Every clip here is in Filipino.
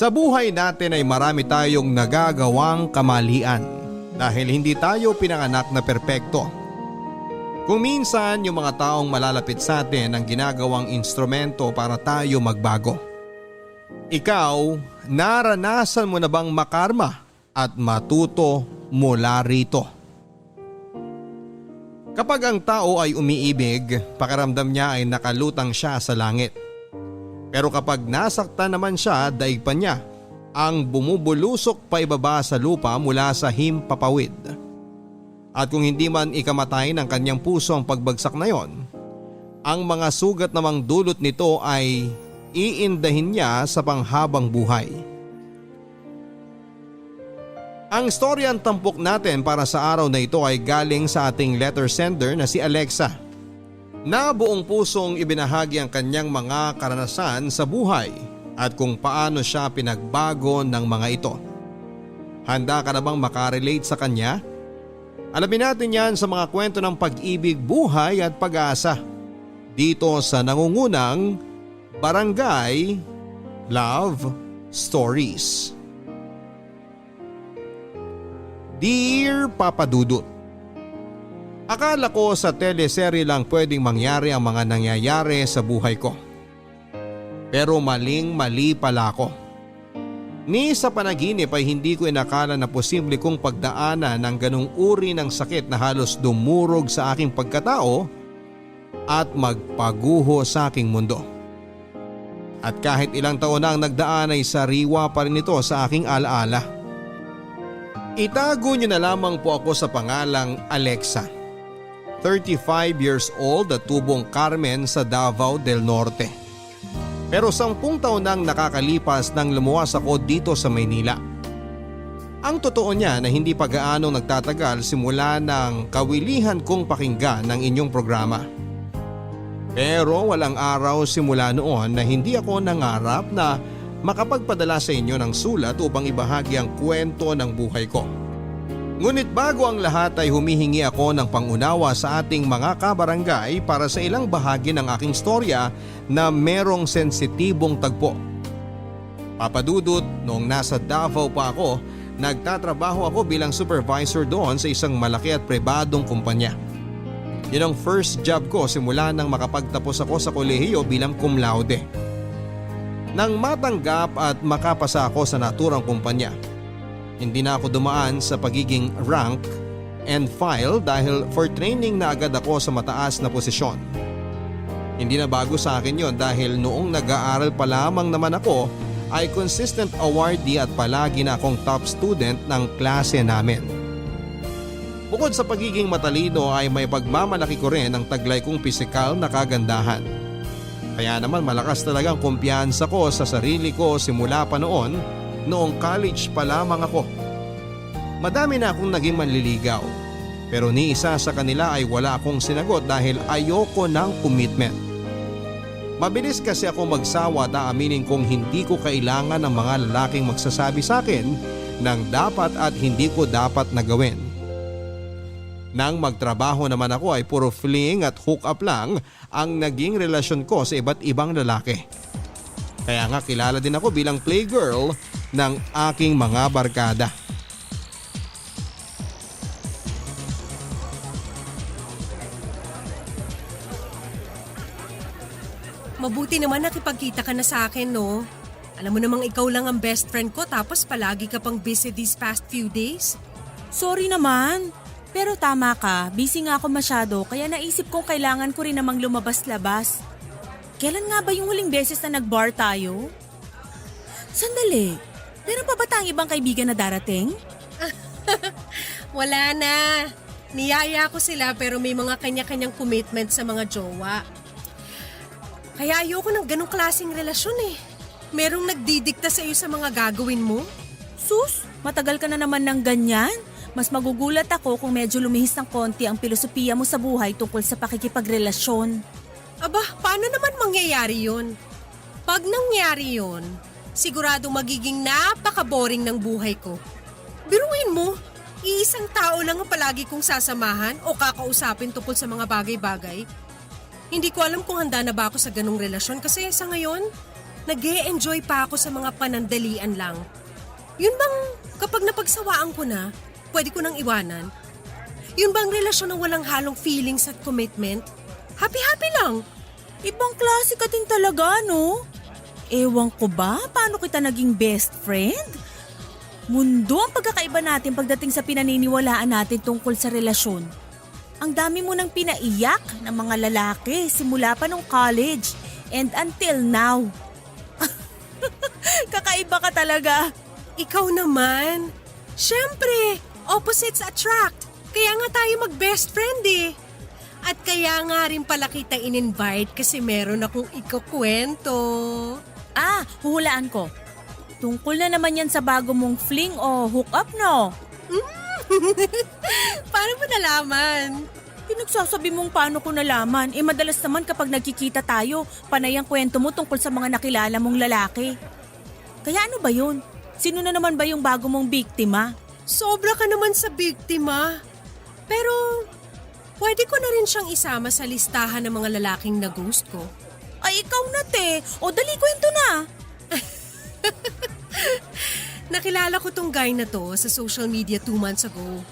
Sa buhay natin ay marami tayong nagagawang kamalian dahil hindi tayo pinanganak na perpekto. Kung minsan yung mga taong malalapit sa atin ang ginagawang instrumento para tayo magbago. Ikaw, naranasan mo na bang makarma at matuto mula rito? Kapag ang tao ay umiibig, pakiramdam niya ay nakalutang siya sa langit. Pero kapag nasaktan naman siya, daig pa niya ang bumubulusok pa ibaba sa lupa mula sa himpapawid. At kung hindi man ikamatay ng kanyang puso ang pagbagsak na yon, ang mga sugat namang dulot nito ay iindahin niya sa panghabang buhay. Ang storyang tampok natin para sa araw na ito ay galing sa ating letter sender na si Alexa, na buong pusong ibinahagi ang kanyang mga karanasan sa buhay at kung paano siya pinagbago ng mga ito. Handa ka na bang makarelate sa kanya? Alamin natin yan sa mga kwento ng pag-ibig, buhay at pag-asa dito sa nangungunang Barangay Love Stories. Dear Papa Dudut, akala ko sa teleserye lang pwedeng mangyari ang mga nangyayari sa buhay ko. Pero maling-mali pala ako. Ni sa panaginip ay hindi ko inakala na posible kong pagdaanan ng ganung uri ng sakit na halos dumurog sa aking pagkatao at magpaguho sa aking mundo. At kahit ilang taon na ang nagdaan ay sariwa pa rin ito sa aking alaala. Itago niyo na lamang po ako sa pangalang Alexa. 35 years old at tubong Carmen sa Davao del Norte. Pero 10 taon nang nakakalipas nang lumuwas ako dito sa Maynila. Ang totoo niya na hindi pa gaano nagtatagal simula ng kawilihan kong pakinggan ng inyong programa. Pero walang araw simula noon na hindi ako nangarap na makapagpadala sa inyo ng sulat upang ibahagi ang kwento ng buhay ko. Ngunit bago ang lahat ay humihingi ako ng pangunawa sa ating mga kabarangay para sa ilang bahagi ng aking storya na merong sensitibong tagpo. Papadudot, noong nasa Davao pa ako, nagtatrabaho ako bilang supervisor doon sa isang malaki at pribadong kumpanya. Yun ang first job ko simula nang makapagtapos ako sa kolehiyo bilang cum laude. Nang matanggap at makapasa ako sa naturang kumpanya, hindi na ako dumaan sa pagiging rank and file dahil for training na agad ako sa mataas na posisyon. Hindi na bago sa akin yon dahil noong nag-aaral pa lamang naman ako ay consistent awardee at palagi na akong top student ng klase namin. Bukod sa pagiging matalino ay may pagmamalaki ko rin ang taglay kong pisikal na kagandahan. Kaya naman malakas talagang kumpiyansa ko sa sarili ko simula pa noong college pa lamang ako. Madami na akong naging manliligaw, pero ni isa sa kanila ay wala akong sinagot dahil ayoko ng commitment. Mabilis kasi ako magsawa at aaminin kong hindi ko kailangan ng mga lalaking magsasabi sa akin ng dapat at hindi ko dapat na gawin. Nang magtrabaho naman ako ay puro fling at hook up lang ang naging relasyon ko sa iba't ibang lalaki. Kaya nga kilala din ako bilang playgirl ng aking mga barkada. Mabuti naman nakipagkita ka na sa akin, no? Alam mo namang ikaw lang ang best friend ko tapos palagi ka pang busy these past few days. Sorry naman. Pero tama ka, busy nga ako masyado kaya naisip kong kailangan ko rin namang lumabas-labas. Kailan nga ba yung huling beses na nag-bar tayo? Sandali, meron pa ba tayong ibang kaibigan na darating? Wala na. Niyaya ko sila pero may mga kanya-kanyang commitment sa mga jowa. Kaya ayoko ng ganong klaseng relasyon eh. Merong nagdidikta sa iyo sa mga gagawin mo? Sus, matagal ka na naman ng ganyan. Mas magugulat ako kung medyo lumihis ng konti ang filosofiya mo sa buhay tungkol sa pakikipagrelasyon. Aba, paano naman mangyayari yun? Pag nangyari yun, sigurado magiging napaka-boring ng buhay ko. Biruin mo, iisang tao lang ang palagi kong sasamahan o kakausapin tungkol sa mga bagay-bagay. Hindi ko alam kung handa na ba ako sa ganong relasyon kasi sa ngayon, nag-e-enjoy pa ako sa mga panandalian lang. Yun bang kapag napagsawaan ko na, pwede ko nang iwanan? Yun bang relasyon ng walang halong feelings at commitment? Happy-happy lang. Ibang klase ka din talaga, no? Ewan ko ba, paano kita naging best friend? Mundo ang pagkakaiba natin pagdating sa pinaniniwalaan natin tungkol sa relasyon. Ang dami mo nang pinaiyak ng mga lalaki simula pa nung college and until now. Kakaiba ka talaga. Ikaw naman. Siyempre, opposites attract. Kaya nga tayo mag-best friend eh. At kaya nga rin pala kita in-invite kasi meron akong ikukwento. Huhulaan ko. Tungkol na naman yan sa bago mong fling o hook up, no? Paano mo nalaman? Pinagsasabi mong paano ko nalaman. Madalas naman kapag nagkikita tayo, panay ang kwento mo tungkol sa mga nakilala mong lalaki. Kaya ano ba yun? Sino na naman ba yung bago mong biktima? Sobra ka naman sa biktima. Pero, pwede ko na rin siyang isama sa listahan ng mga lalaking na-ghost ko. Ay, ikaw na, te. O, dali, kwento na. Nakilala ko tong guy na to sa social media 2 months ago.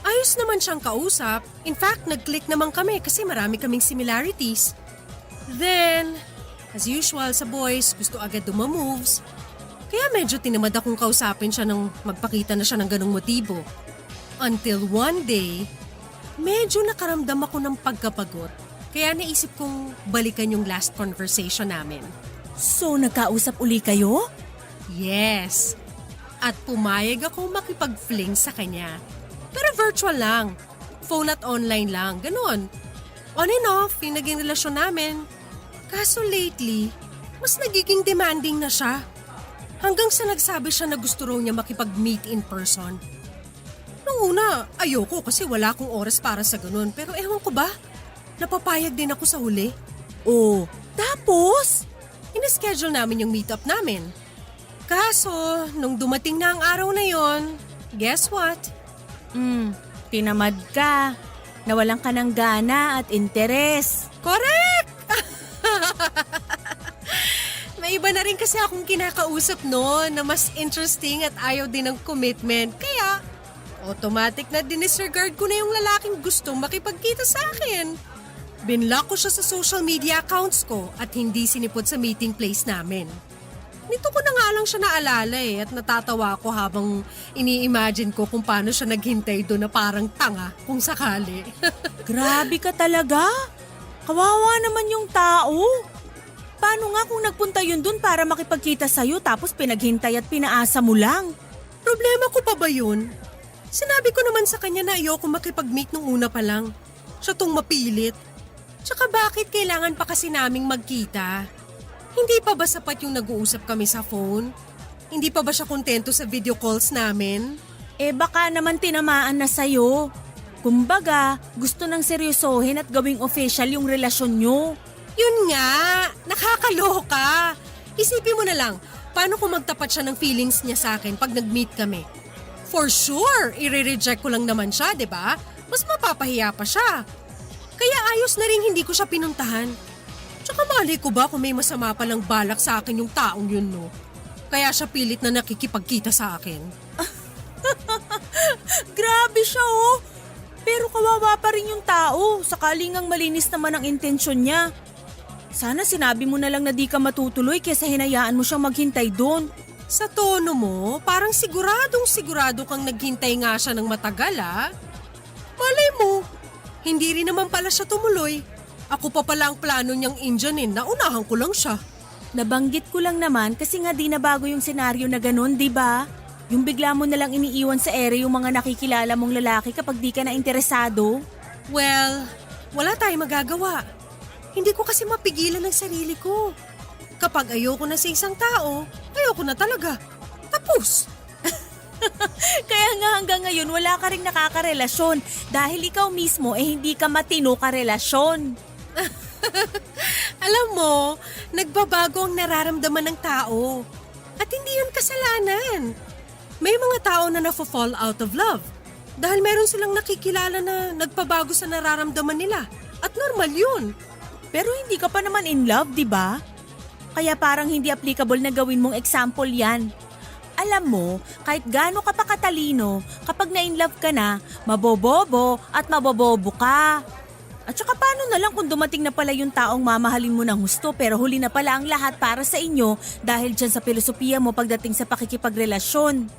Ayos naman siyang kausap. In fact, nag-click naman kami kasi marami kaming similarities. Then, as usual sa boys, gusto agad dumamoves. Kaya medyo tinamad akong kausapin siya nang magpakita na siya ng ganong motibo. Until one day, medyo nakaramdam ako ng pagkapagod. Kaya naisip kong balikan yung last conversation namin. So, nagkausap uli kayo? Yes. At pumayag ako makipag-fling sa kanya. Pero virtual lang. Phone at online lang. Ganon. On and off yung naging relasyon namin. Kaso lately, mas nagiging demanding na siya. Hanggang sa nagsabi siya na gusto raw niya makipag-meet in person. Nung una, ayoko kasi wala akong oras para sa ganon. Pero ewan ko ba, napapayag din ako sa huli. Oh, tapos? Ina-schedule namin yung meetup namin. Kaso, nung dumating na ang araw na yon, guess what? Tinamad ka. Nawalan ka ng gana at interes. Correct! May iba na rin kasi akong kinakausap noon na mas interesting at ayaw din ng commitment. Kaya, automatic na dinisregard ko na yung lalaking gustong makipagkita sa akin. Binlock ko siya sa social media accounts ko at hindi sinipot sa meeting place namin. Nito ko na nga lang siya naalala at natatawa ko habang ini-imagine ko kung paano siya naghintay doon na parang tanga kung sakali. Grabe ka talaga. Kawawa naman yung tao. Paano nga kung nagpunta yun dun para makipagkita sa'yo tapos pinaghintay at pinaasa mo lang? Problema ko pa ba yun? Sinabi ko naman sa kanya na ayoko makipag-meet nung una pa lang. Siya tong mapilit. Tsaka bakit kailangan pa kasi naming magkita? Hindi pa ba sapat yung nag-uusap kami sa phone? Hindi pa ba siya kontento sa video calls namin? Baka naman tinamaan na sa'yo. Kumbaga, gusto nang seryosohin at gawing official yung relasyon nyo. Yun nga, nakakaloka. Isipin mo na lang, paano kung magtapat siya ng feelings niya sa akin pag nag-meet kami? For sure, i-reject ko lang naman siya, 'di ba? Mas mapapahiya pa siya. Kaya ayos na rin hindi ko siya pinuntahan. Tsaka mali ko ba kung may masama palang balak sa akin yung taong yun, no? Kaya siya pilit na nakikipagkita sa akin. Grabe siya, oh. Pero kawawa pa rin yung tao. Sakaling ang malinis naman ang intensyon niya. Sana sinabi mo na lang na di ka matutuloy kesa hinayaan mo siyang maghintay doon. Sa tono mo, parang sigurado kang naghintay nga siya ng matagal, ah. Malay mo, hindi rin naman pala siya tumuloy. Ako pa pala ang plano niyang Indianin, naunahan ko lang siya. Nabanggit ko lang naman kasi nga di na bago yung senaryo na ganun, di ba? Yung bigla mo nalang iniiwan sa ere yung mga nakikilala mong lalaki kapag di ka na interesado. Well, wala tayong magagawa. Hindi ko kasi mapigilan ang sarili ko. Kapag ayoko na sa isang tao, ayoko na talaga. Tapos. Kaya nga hanggang ngayon wala ka rin nakakarelasyon dahil ikaw mismo hindi ka matino karelasyon. Alam mo, nagbabago ang nararamdaman ng tao. At hindi yun kasalanan. May mga tao na nafo-fall out of love dahil meron silang nakikilala na nagpabago sa nararamdaman nila. At normal yun. Pero hindi ka pa naman in love, di ba? kaya parang hindi applicable na gawin mong example yan. Alam mo, kahit gaano ka pa katalino, kapag na-inlove ka na, mabobobo at mabobobo ka. At saka paano na lang kung dumating na pala yung taong mamahalin mo ng husto pero huli na pala ang lahat para sa inyo dahil dyan sa filosofiya mo pagdating sa pakikipagrelasyon.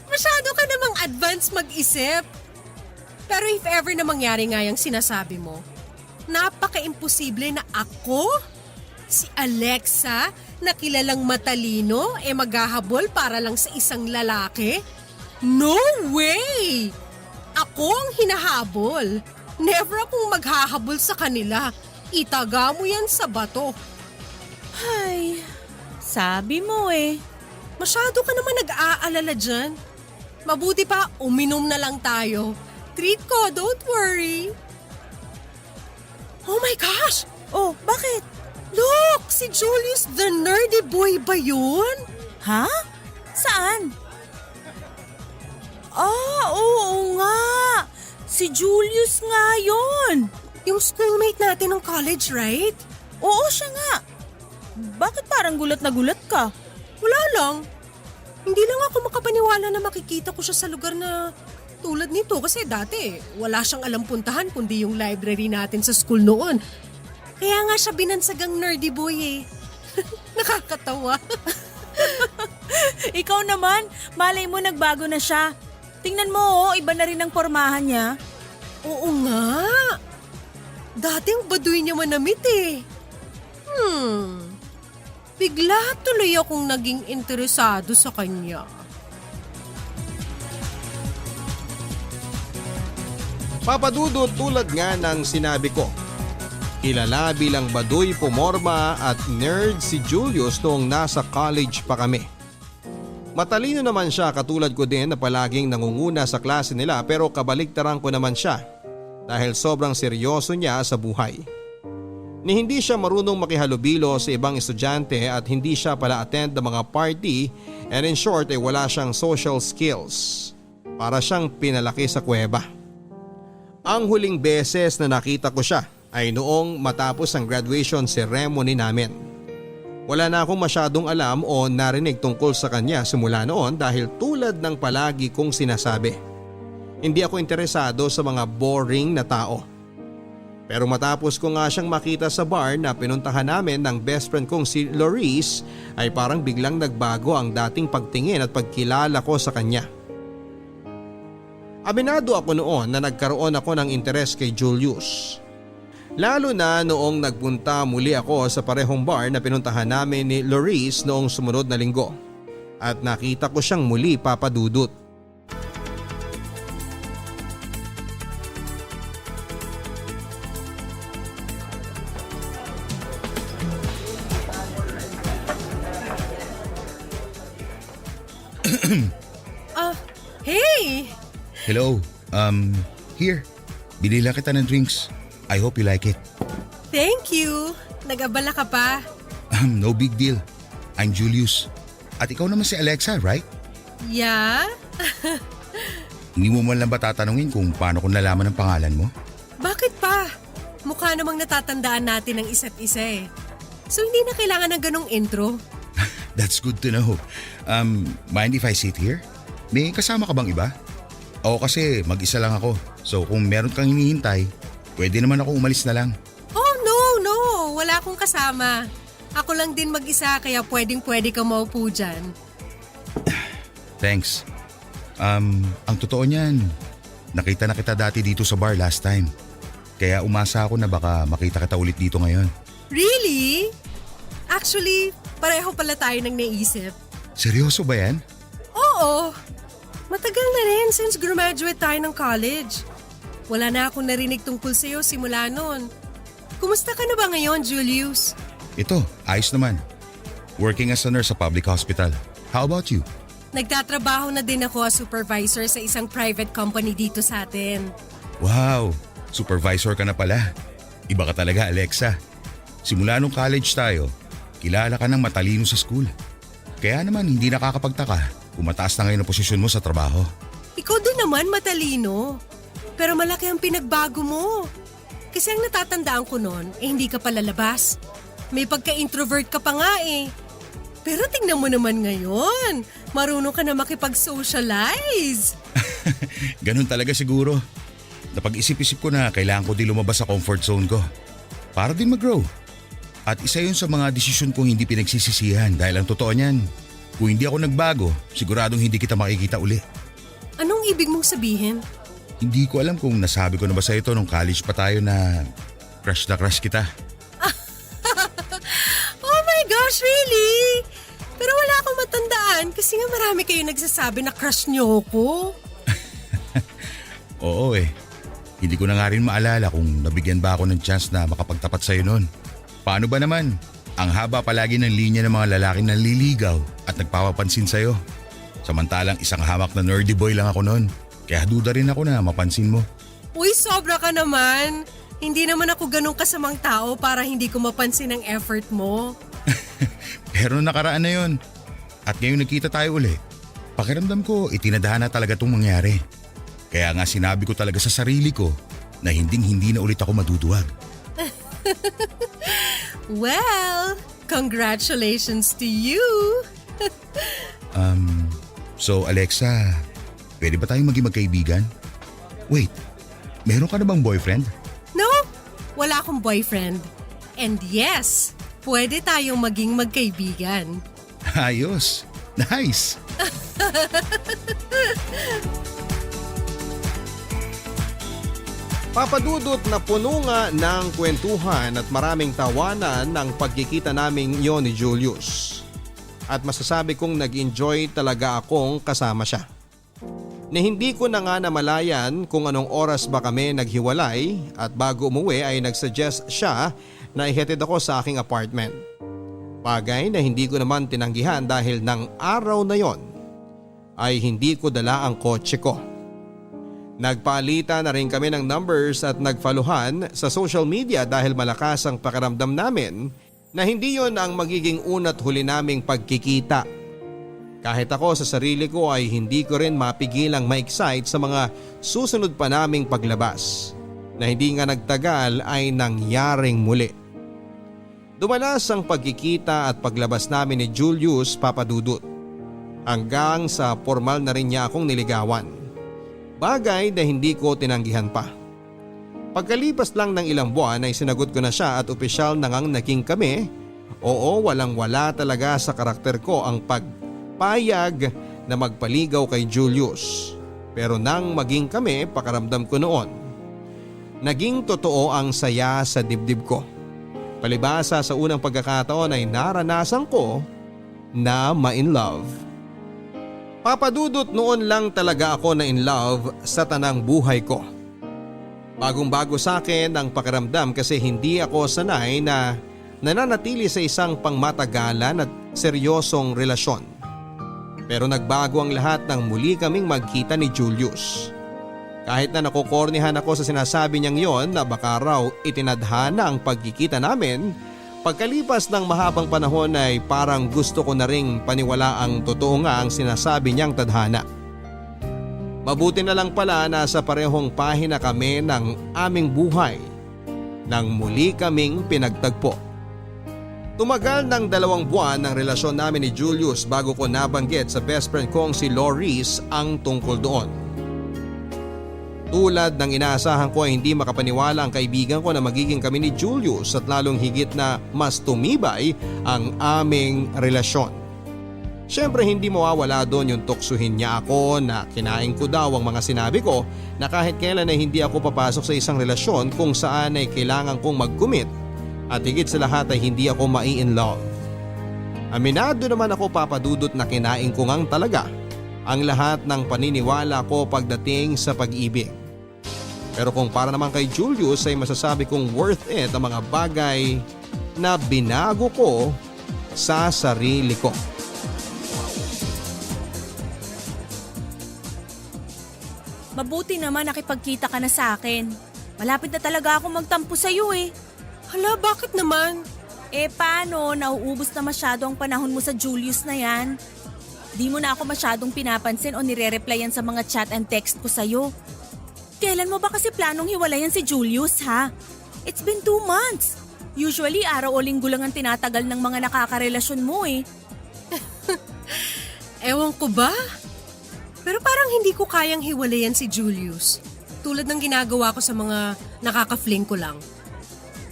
Masyado ka namang advance mag-isip. Pero if ever na mangyari nga yung sinasabi mo, napaka-imposible na ako, si Alexa, na kilalang matalino, maghahabol para lang sa isang lalaki? No way! Ako ang hinahabol. Never akong maghahabol sa kanila. Itaga mo yan sa bato. Ay, sabi mo eh. Masyado ka naman nag-aalala dyan. Mabuti pa, uminom na lang tayo. Treat ko, don't worry. Oh my gosh! Oh, bakit? Look! Si Julius the nerdy boy ba yun? Ha? Saan? Oo nga. Si Julius nga yun. Yung schoolmate natin ng college, right? Oo, siya nga. Bakit parang gulat na gulat ka? Wala lang. Hindi lang ako makapaniwala na makikita ko siya sa lugar na tulad nito kasi dati wala siyang alam puntahan kundi yung library natin sa school noon. Kaya nga siya binansagang nerdy boy eh. Nakakatawa. Ikaw naman, malay mo nagbago na siya. Tingnan mo, iba na rin ang pormahan niya. Oo nga. Dati ang baduy niya manamit eh. Bigla tuloy akong naging interesado sa kanya. Papadudot tulad nga ng sinabi ko. Kilala bilang baduy pumorma at nerd si Julius noong nasa college pa kami. Matalino naman siya katulad ko din na palaging nangunguna sa klase nila pero kabaligtaran ko naman siya dahil sobrang seryoso niya sa buhay. Ni hindi siya marunong makihalubilo sa ibang estudyante at hindi siya pala attend ng mga party and in short ay wala siyang social skills. Para siyang pinalaki sa kuweba. Ang huling beses na nakita ko siya ay noong matapos ang graduation ceremony namin. Wala na akong masyadong alam o narinig tungkol sa kanya simula noon dahil tulad ng palagi kong sinasabi. Hindi ako interesado sa mga boring na tao. Pero matapos ko nga siyang makita sa bar na pinuntahan namin ng best friend kong si Loris ay parang biglang nagbago ang dating pagtingin at pagkilala ko sa kanya. Aminado ako noon na nagkaroon ako ng interes kay Julius. Lalo na noong nagpunta muli ako sa parehong bar na pinuntahan namin ni Loris noong sumunod na linggo. At nakita ko siyang muli papadudot. Hey! Hello, here. Binila kita ng drinks. I hope you like it. Thank you! Nag-abala ka pa? No big deal. I'm Julius. At ikaw naman si Alexa, right? Yeah? Hindi mo man lang ba tatanungin kung paano ko nalaman ang pangalan mo? Bakit pa? Mukha namang natatandaan natin ang isa't isa eh. So hindi na kailangan ng ganong intro. That's good to know. Mind if I sit here? May kasama ka bang iba? Oo, kasi mag-isa lang ako. So kung meron kang hinihintay, pwede naman ako umalis na lang. Oh no! Wala akong kasama. Ako lang din mag-isa kaya pwede ka maupo dyan. Thanks. Ang totoo niyan, nakita na kita dati dito sa bar last time. Kaya umasa ako na baka makita kita ulit dito ngayon. Really? Actually, pareho pala tayo nang naisip. Seryoso ba yan? Oo. Matagal na rin since graduate tayo ng college. Wala na akong narinig tungkol sa'yo simula noon. Kumusta ka na ba ngayon, Julius? Ito, ayos naman. Working as a nurse sa public hospital. How about you? Nagtatrabaho na din ako as supervisor sa isang private company dito sa atin. Wow, supervisor ka na pala. Iba ka talaga, Alexa. Simula nung college tayo, kilala ka ng matalino sa school. Kaya naman hindi nakakapagtaka kung mataas na ngayon ang posisyon mo sa trabaho. Ikaw din naman matalino. Pero malaki ang pinagbago mo. Kasi ang natatandaan ko noon, hindi ka palalabas. May pagka-introvert ka pa nga eh. Pero tingnan mo naman ngayon, marunong ka na makipag-socialize. Ganun talaga siguro. Napag-isip-isip ko na kailangan ko din lumabas sa comfort zone ko. Para din mag-grow. At isa yun sa mga desisyon kong hindi pinagsisisihan dahil ang totoo niyan, kung hindi ako nagbago, siguradong hindi kita makikita uli. Anong ibig mong sabihin? Hindi ko alam kung nasabi ko na ba sa ito nung college pa tayo na crush kita. Oh my gosh, really? Pero wala akong matandaan kasi nga marami kayo nagsasabi na crush niyo ko. Oo eh. Hindi ko na nga rin maalala kung nabigyan ba ako ng chance na makapagtapat sa'yo noon. Paano ba naman? Ang haba palagi ng linya ng mga lalaking nanliligaw at nagpapapansin sa'yo. Samantalang isang hamak na nerdy boy lang ako noon. Kaya duda rin ako na mapansin mo. Uy, sobra ka naman. Hindi naman ako ganun kasamang tao para hindi ko mapansin ang effort mo. Pero nakaraan na yon. At ngayon nagkita tayo uli. Pakiramdam ko itinadhana talaga itong mangyari. Kaya nga sinabi ko talaga sa sarili ko na hindi na ulit ako maduduwag. Well, congratulations to you. So Alexa, pwede ba tayong maging magkaibigan? Wait, meron ka na bang boyfriend? No, wala akong boyfriend. And yes, pwede tayong maging magkaibigan. Ayos, nice. Papadudot na puno nga ng kwentuhan at maraming tawanan ng pagkikita naming yon ni Julius. At masasabi kong nag-enjoy talaga akong kasama siya. Na hindi ko na nga namalayan kung anong oras ba kami naghiwalay at bago umuwi ay nagsuggest siya na ihatid ako sa aking apartment. Bagay na hindi ko naman tinanggihan dahil ng araw na yon ay hindi ko dala ang kotse ko. Nagpalitan na rin kami ng numbers at nagfaluhan sa social media dahil malakas ang pakiramdam namin na hindi yon ang magiging una't huli naming pagkikita. Kahit ako sa sarili ko ay hindi ko rin mapigilang ma-excite sa mga susunod pa naming paglabas na hindi nga nagtagal ay nangyaring muli. Dumalas ang pagkikita at paglabas namin ni Julius, Papadudut, hanggang sa formal na rin niya akong niligawan. Bagay na hindi ko tinanggihan pa. Pagkalipas lang ng ilang buwan ay sinagot ko na siya at opisyal na ngang naging kami. Oo, walang wala talaga sa karakter ko ang pagpayag na magpaligaw kay Julius. Pero nang maging kami, pakaramdam ko noon, naging totoo ang saya sa dibdib ko. Palibasa sa unang pagkakataon ay naranasan ko na ma-in love. Papadudot, noon lang talaga ako na in love sa tanang buhay ko. Bagong-bago sa akin ang pakiramdam kasi hindi ako sanay na nananatili sa isang pangmatagalan at seryosong relasyon. Pero nagbago ang lahat nang muli kaming magkita ni Julius. Kahit na nakukornihan ako sa sinasabi niyang yon na baka raw itinadhana ang pagkikita namin, pagkalipas ng mahabang panahon ay parang gusto ko na ring paniwala ang totoo nga ang sinasabi niyang tadhana. Mabuti na lang pala na sa parehong pahina kami ng aming buhay nang muli kaming pinagtagpo. Tumagal ng 2 buwan ang relasyon namin ni Julius bago ko nabanggit sa best friend kong si Loris ang tungkol doon. Tulad ng inaasahan ko ay hindi makapaniwala ang kaibigan ko na magiging kami ni Julius at lalong higit na mas tumibay ang aming relasyon. Siyempre hindi mawawala doon yung tuksuhin niya ako na kinain ko daw ang mga sinabi ko na kahit kailan ay hindi ako papasok sa isang relasyon kung saan ay kailangan kong mag-commit at higit sa lahat ay hindi ako mai-in love. Aminado naman ako, Papadudot, na kinain ko ngang talaga ang lahat ng paniniwala ko pagdating sa pag-ibig. Pero kung para naman kay Julius ay masasabi kong worth it ang mga bagay na binago ko sa sarili ko. Mabuti naman nakipagkita ka na sa akin. Malapit na talaga ako magtampo sa'yo eh. Hala, bakit naman? Eh paano, nauubos na masyado ang panahon mo sa Julius na yan? Di mo na ako masyadong pinapansin o nire-replyan sa mga chat and text ko sa'yo. Kailan mo ba kasi planong hiwalayan si Julius ha? It's been 2 months. Usually, araw o linggo lang ang tinatagal ng mga nakakarelasyon mo eh. Ewan ko ba? Pero parang hindi ko kayang hiwalayan si Julius. Tulad ng ginagawa ko sa mga nakaka-fling ko lang.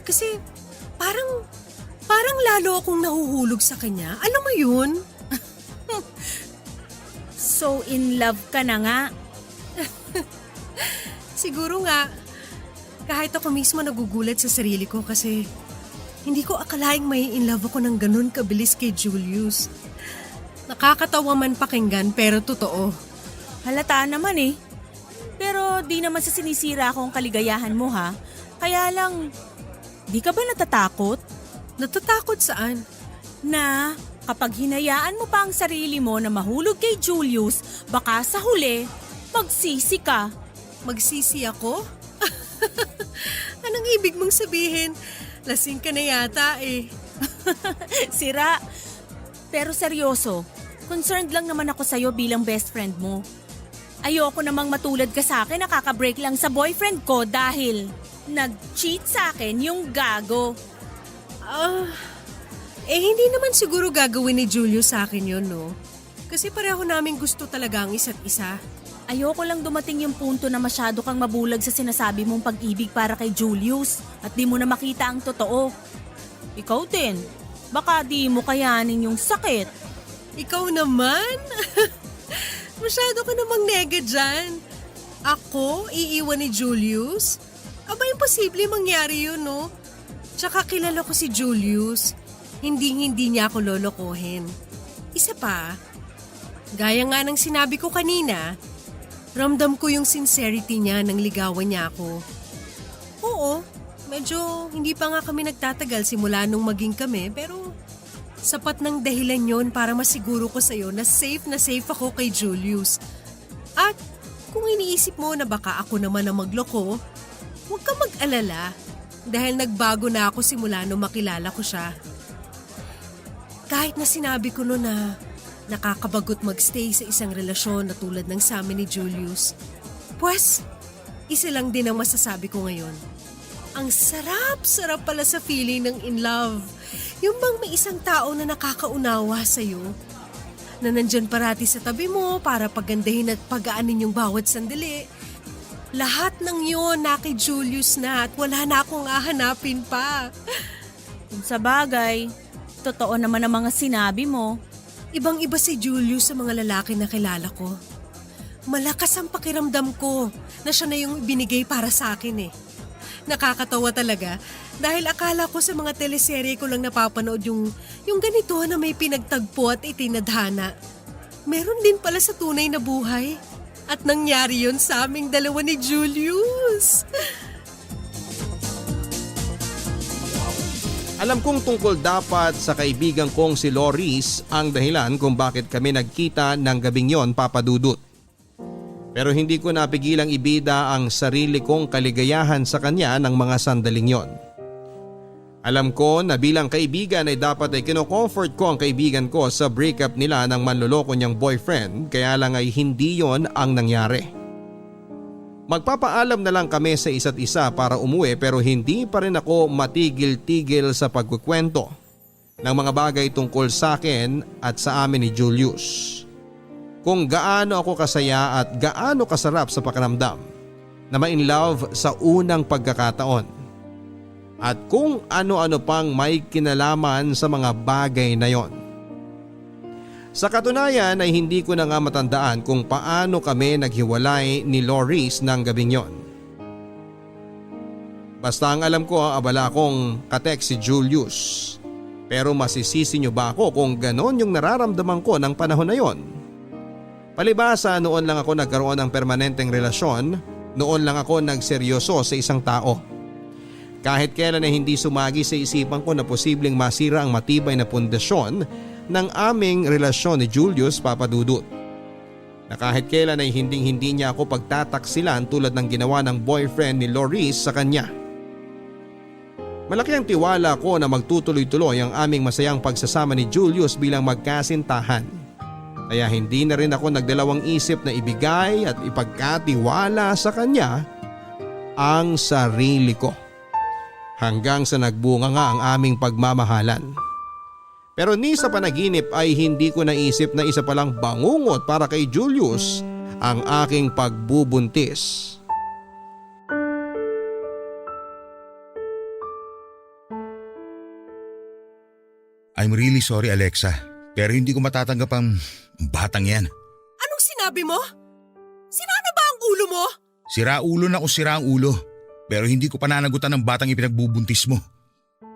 Kasi parang lalo akong nahuhulog sa kanya. Alam mo yun? So in love ka na nga. Siguro nga. Kahit ako mismo nagugulat sa sarili ko kasi hindi ko akalaing may in love ako ng ganun kabilis kay Julius. Nakakatawa man pakinggan pero totoo. Halata naman eh. Pero di naman sa sinisira ko ang kaligayahan mo ha. Kaya lang, di ka ba natatakot? Natatakot saan? Na kapag hinayaan mo pa ang sarili mo na mahulog kay Julius, baka sa huli, magsisi ka. Magsisi ako? Anong ibig mong sabihin? Lasing ka na yata eh. Sira. Pero seryoso, concerned lang naman ako sa'yo bilang best friend mo. Ayoko namang matulad ka sa akin, nakaka-break lang sa boyfriend ko dahil nag-cheat sa akin yung gago. Hindi naman siguro gagawin ni Julius sa akin yun, no? Kasi pareho namin gusto talaga ang isa't isa. Ayoko lang dumating yung punto na masyado kang mabulag sa sinasabi mong pag-ibig para kay Julius at di mo na makita ang totoo. Ikaw din, baka di mo kayanin yung sakit. Ikaw naman? Masyado ka namang nega dyan. Ako, iiwan ni Julius? Aba, imposible mangyari yun, no? Tsaka kilala ko si Julius. Hindi niya ako lolokohin. Isa pa, gaya nga ng sinabi ko kanina, ramdam ko yung sincerity niya nang ligawan niya ako. Oo, medyo hindi pa nga kami nagtatagal simula nung maging kami pero sapat ng dahilan yon para masiguro ko sa'yo na safe ako kay Julius. At kung iniisip mo na baka ako naman ang magloko, huwag ka mag-alala dahil nagbago na ako simula nung makilala ko siya. Kahit na sinabi ko no na nakakabagot magstay sa isang relasyon na tulad ng sa amin ni Julius, pues, isa lang din ang masasabi ko ngayon. Ang sarap pala sa feeling ng in love. Yung bang may isang tao na nakakaunawa sa'yo, na nandyan parati sa tabi mo para pagandahin at pagaanin yung bawat sandali. Lahat ng yun na kay Julius na at wala na akong hahanapin pa. Kung sa bagay, totoo naman ang mga sinabi mo. Ibang-iba si Julius sa mga lalaki na kilala ko. Malakas ang pakiramdam ko na siya na yung binigay para sa akin eh. Nakakatawa talaga dahil akala ko sa mga teleserye ko lang napapanood yung ganito na may pinagtagpo at itinadhana. Meron din pala sa tunay na buhay. At nangyari yun sa aming dalawa ni Julius. Alam kong tungkol dapat sa kaibigan kong si Loris ang dahilan kung bakit kami nagkita ng gabing yon, Papa Dudut. Pero hindi ko napigilang ibida ang sarili kong kaligayahan sa kanya ng mga sandaling yon. Alam ko na bilang kaibigan ay dapat ay kino-comfort ko ang kaibigan ko sa breakup nila ng manloloko niyang boyfriend, kaya lang ay hindi yon ang nangyari. Magpapaalam na lang kami sa isa't isa para umuwi pero hindi pa rin ako matigil-tigil sa pagkukwento ng mga bagay tungkol sa akin at sa amin ni Julius. Kung gaano ako kasaya at gaano kasarap sa pakiramdam na ma-in love sa unang pagkakataon. At kung ano-ano pang may kinalaman sa mga bagay na yon. Sa katunayan ay hindi ko na nga matandaan kung paano kami naghiwalay ni Loris ng gabing yon. Basta ang alam ko, abala akong katext si Julius. Pero masisisi niyo ba ako kung ganon yung nararamdaman ko ng panahon na yon? Palibasa, noon lang ako nagkaroon ng permanenteng relasyon, noon lang ako nagseryoso sa isang tao. Kahit kailan ay hindi sumagi sa isipan ko na posibleng masira ang matibay na pundasyon ng aming relasyon ni Julius, Papa Dudut. Na kahit kailan ay hindi niya ako pagtataksilan tulad ng ginawa ng boyfriend ni Loris sa kanya. Malaki ang tiwala ko na magtutuloy-tuloy ang aming masayang pagsasama ni Julius bilang magkasintahan. Kaya hindi na rin ako nagdalawang isip na ibigay at ipagkatiwala sa kanya ang sarili ko. hanggang sa nagbunga nga ang aming pagmamahalan. Pero ni sa panaginip ay hindi ko naisip na isa palang bangungot para kay Julius ang aking pagbubuntis. I'm really sorry Alexa, pero hindi ko matatanggap ang batang yan. Anong sinabi mo? Sira na ba ang ulo mo? Sira ulo na o sira ang ulo, pero hindi ko pananagutan ng batang ipinagbubuntis mo.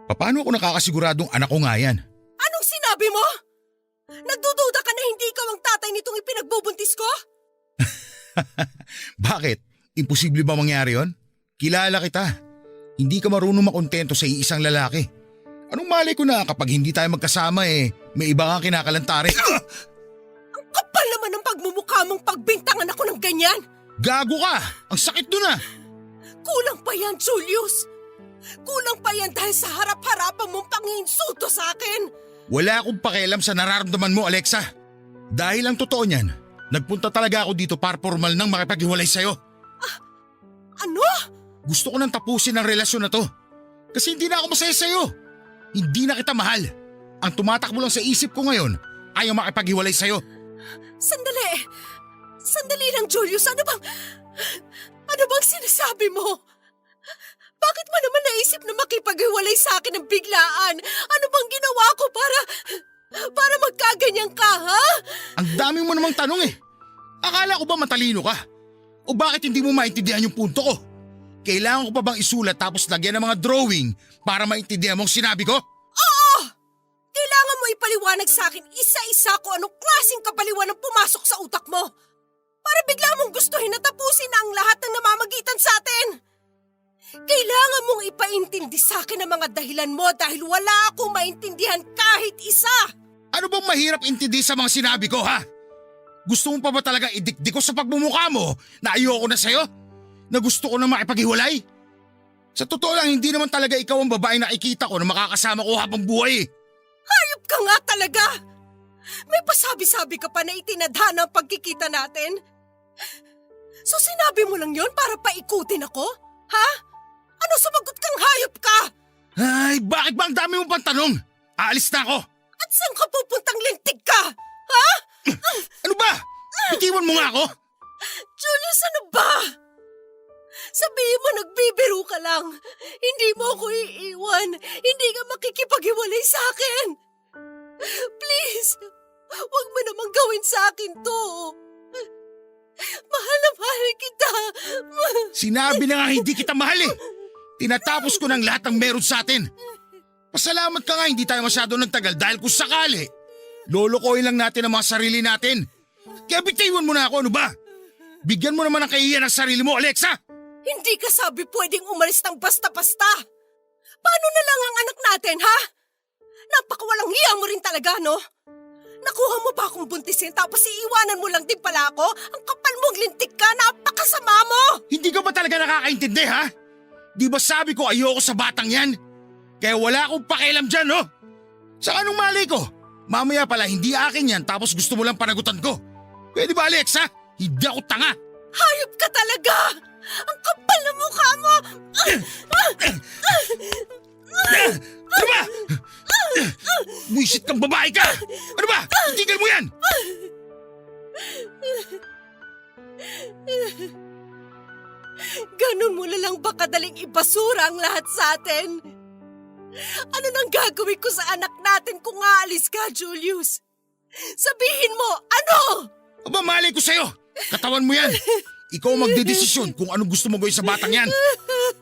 Paano ako nakakasiguradong anak ko nga yan? Anong sinabi mo? Nagdududa ka na hindi ikaw ang tatay nitong ipinagbubuntis ko? Bakit? Imposible ba mangyari yon? Kilala kita. Hindi ka marunong makontento sa iisang lalaki. Anong malay ko na kapag hindi tayo magkasama may iba kang kinakalantari. Ang kapal naman ng pagmumukha mong pagbintangan ako ng ganyan. Gago ka! Ang sakit doon ah! Kulang pa yan, Julius. Kulang pa yan dahil sa harap-harapan mong panginsulto sa akin. Wala akong pakialam sa nararamdaman mo, Alexa. Dahil ang totoo niyan, nagpunta talaga ako dito para formal nang makipaghiwalay sa'yo. Ano? Gusto ko nang tapusin ang relasyon na to. Kasi hindi na ako masaya sa'yo. Hindi na kita mahal. Ang tumatakbo lang sa isip ko ngayon ay ang makipaghiwalay sa'yo. Sandali. Sandali lang, Julius. Ano bang sinasabi mo? Bakit mo naman naisip na makipaghiwalay sa akin ng biglaan? Ano bang ginawa ko para magkaganyan ka, ha? Ang dami mo namang tanong eh. Akala ko ba matalino ka? O bakit hindi mo maintindihan yung punto ko? Kailangan ko pa bang isulat tapos lagyan ng mga drawing para maintindihan mo ang sinabi ko? Oo! Kailangan mo ipaliwanag sa akin isa-isa kung anong klaseng kapaliwan ang pumasok sa utak mo. Para bigla mong gustuhin na tapusin ang lahat ng namamagitan sa atin. Kailangan mong ipaintindi sa akin ang mga dahilan mo dahil wala akong maintindihan kahit isa. Ano bang mahirap intindi sa mga sinabi ko, ha? Gusto mo pa ba talaga idikdik ko sa pagmumukha mo na ayoko na sa'yo? Na gusto ko na makipaghiwalay? Sa totoo lang, hindi naman talaga ikaw ang babae na nakikita ko na makakasama ko habang buhay. Hayop ka nga talaga! May pasabi-sabi ka pa na itinadhana ang pagkikita natin. So sinabi mo lang yon para paikutin ako? Ha? Ano sumagot kang hayop ka? Ay, bakit ba ang dami mo pang tanong? Aalis na ako. At saan ka pupuntang lintig ka? Ha? Ano ba? Bitiwan mo nga ako? Julius, ano ba? Sabihin mo nagbibiro ka lang. Hindi mo ako iiwan. Hindi ka makikipaghiwalay sa akin. Please, huwag mo namang gawin sa akin to. Mahal na mahal kita. Sinabi na nga hindi kita mahal eh. Tinatapos ko ng lahat ng meron sa atin. Pasalamat ka nga hindi tayo masyado nagtagal dahil kung sakali, lolokohin lang natin ang mga sarili natin. Kaya bitiwan mo na ako, ano ba? Bigyan mo naman ng kahihiyan ng sarili mo, Alexa! Hindi ka sabi pwedeng umalis ng basta-basta. Paano na lang ang anak natin, ha? Napakawalang hiya mo rin talaga, no? Nakuha mo pa akong buntisin tapos iiwanan mo lang din pala ako? Ang kapal mong lintik ka, napakasama mo! Hindi ka ba talaga nakakaintindi, ha? Di ba sabi ko ayoko sa batang yan? Kaya wala akong pakialam dyan, no? Sa anong mali ko? Mamaya pala hindi akin yan tapos gusto mo lang panagutan ko. Pwede ba, Alexa? Hindi ako tanga. Hayop ka talaga! Ang kapal na mukha mo! Ano ba? Buisit kang babae ka! Ano ba? Itigil mo yan! Ganun mo na lang ba kadaling ibasura ang lahat sa atin? Ano nang gagawin ko sa anak natin kung aalis ka, Julius? Sabihin mo, ano? Aba, malay ko sa'yo! Katawan mo yan! Ikaw ang magdedesisyon kung anong gusto mo gawin sa batang yan.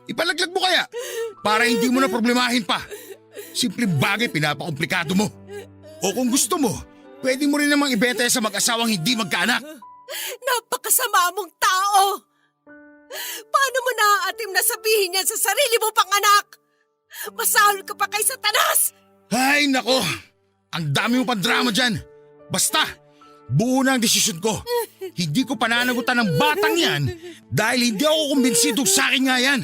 Ipalaglag mo kaya para hindi mo na problemahin pa. Simpleng bagay pinapakomplikado mo. O kung gusto mo, pwede mo rin namang ibenta sa mag-asawang hindi magkaanak. Napakasama mong tao! Paano mo naaatim na sabihin yan sa sarili mo pang anak? Masahol ka pa kay Satanas! Ay, nako! Ang dami mo pang drama dyan. Basta, buo na ang desisyon ko. Hindi ko pananagutan ng batang yan dahil hindi ako kumbinsidong sa akin nga yan.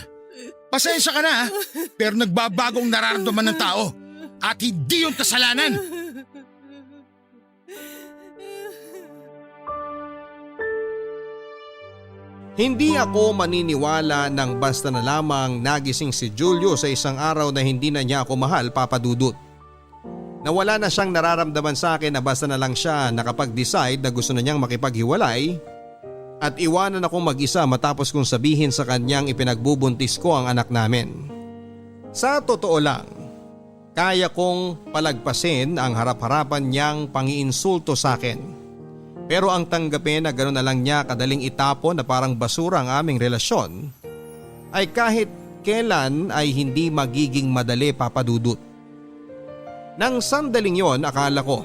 Pasensya ka na, pero nagbabago ang nararamdaman ng tao at hindi yung kasalanan. Hindi ako maniniwala nang basta na lamang nagising si Julio sa isang araw na hindi na niya ako mahal, Papa Dudut. Nawala na siyang nararamdaman sa akin na basta na lang siya nakapag-decide na gusto na niyang makipaghiwalay at iwanan akong mag-isa matapos kong sabihin sa kanyang ipinagbubuntis ko ang anak namin. Sa totoo lang, kaya kong palagpasin ang harap-harapan niyang pangiinsulto sa akin. Pero ang tanggapin na gano'n na lang niya kadaling itapon na parang basura ang aming relasyon ay kahit kailan ay hindi magiging madali, Papa Dudut. Nang sandaling yon akala ko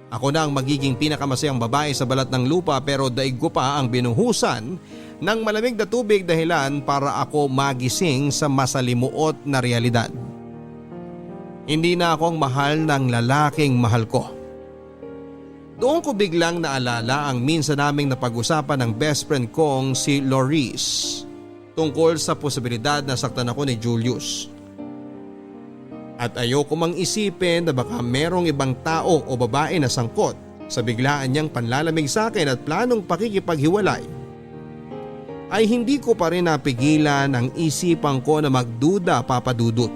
ako na ang magiging pinakamasayang babae sa balat ng lupa, pero daig ko pa ang binuhusan ng malamig na tubig dahilan para ako magising sa masalimuot na realidad. Hindi na akong mahal ng lalaking mahal ko. Doon ko biglang naalala ang minsan naming napag-usapan ng best friend kong si Loris tungkol sa posibilidad na saktan ako ni Julius. At ayoko mang isipin na baka merong ibang tao o babae na sangkot sa biglaan niyang panlalamig sa akin at planong pakikipaghiwalay. Ay hindi ko pa rin napigilan ang isipan ko na magduda, Papa Dudut.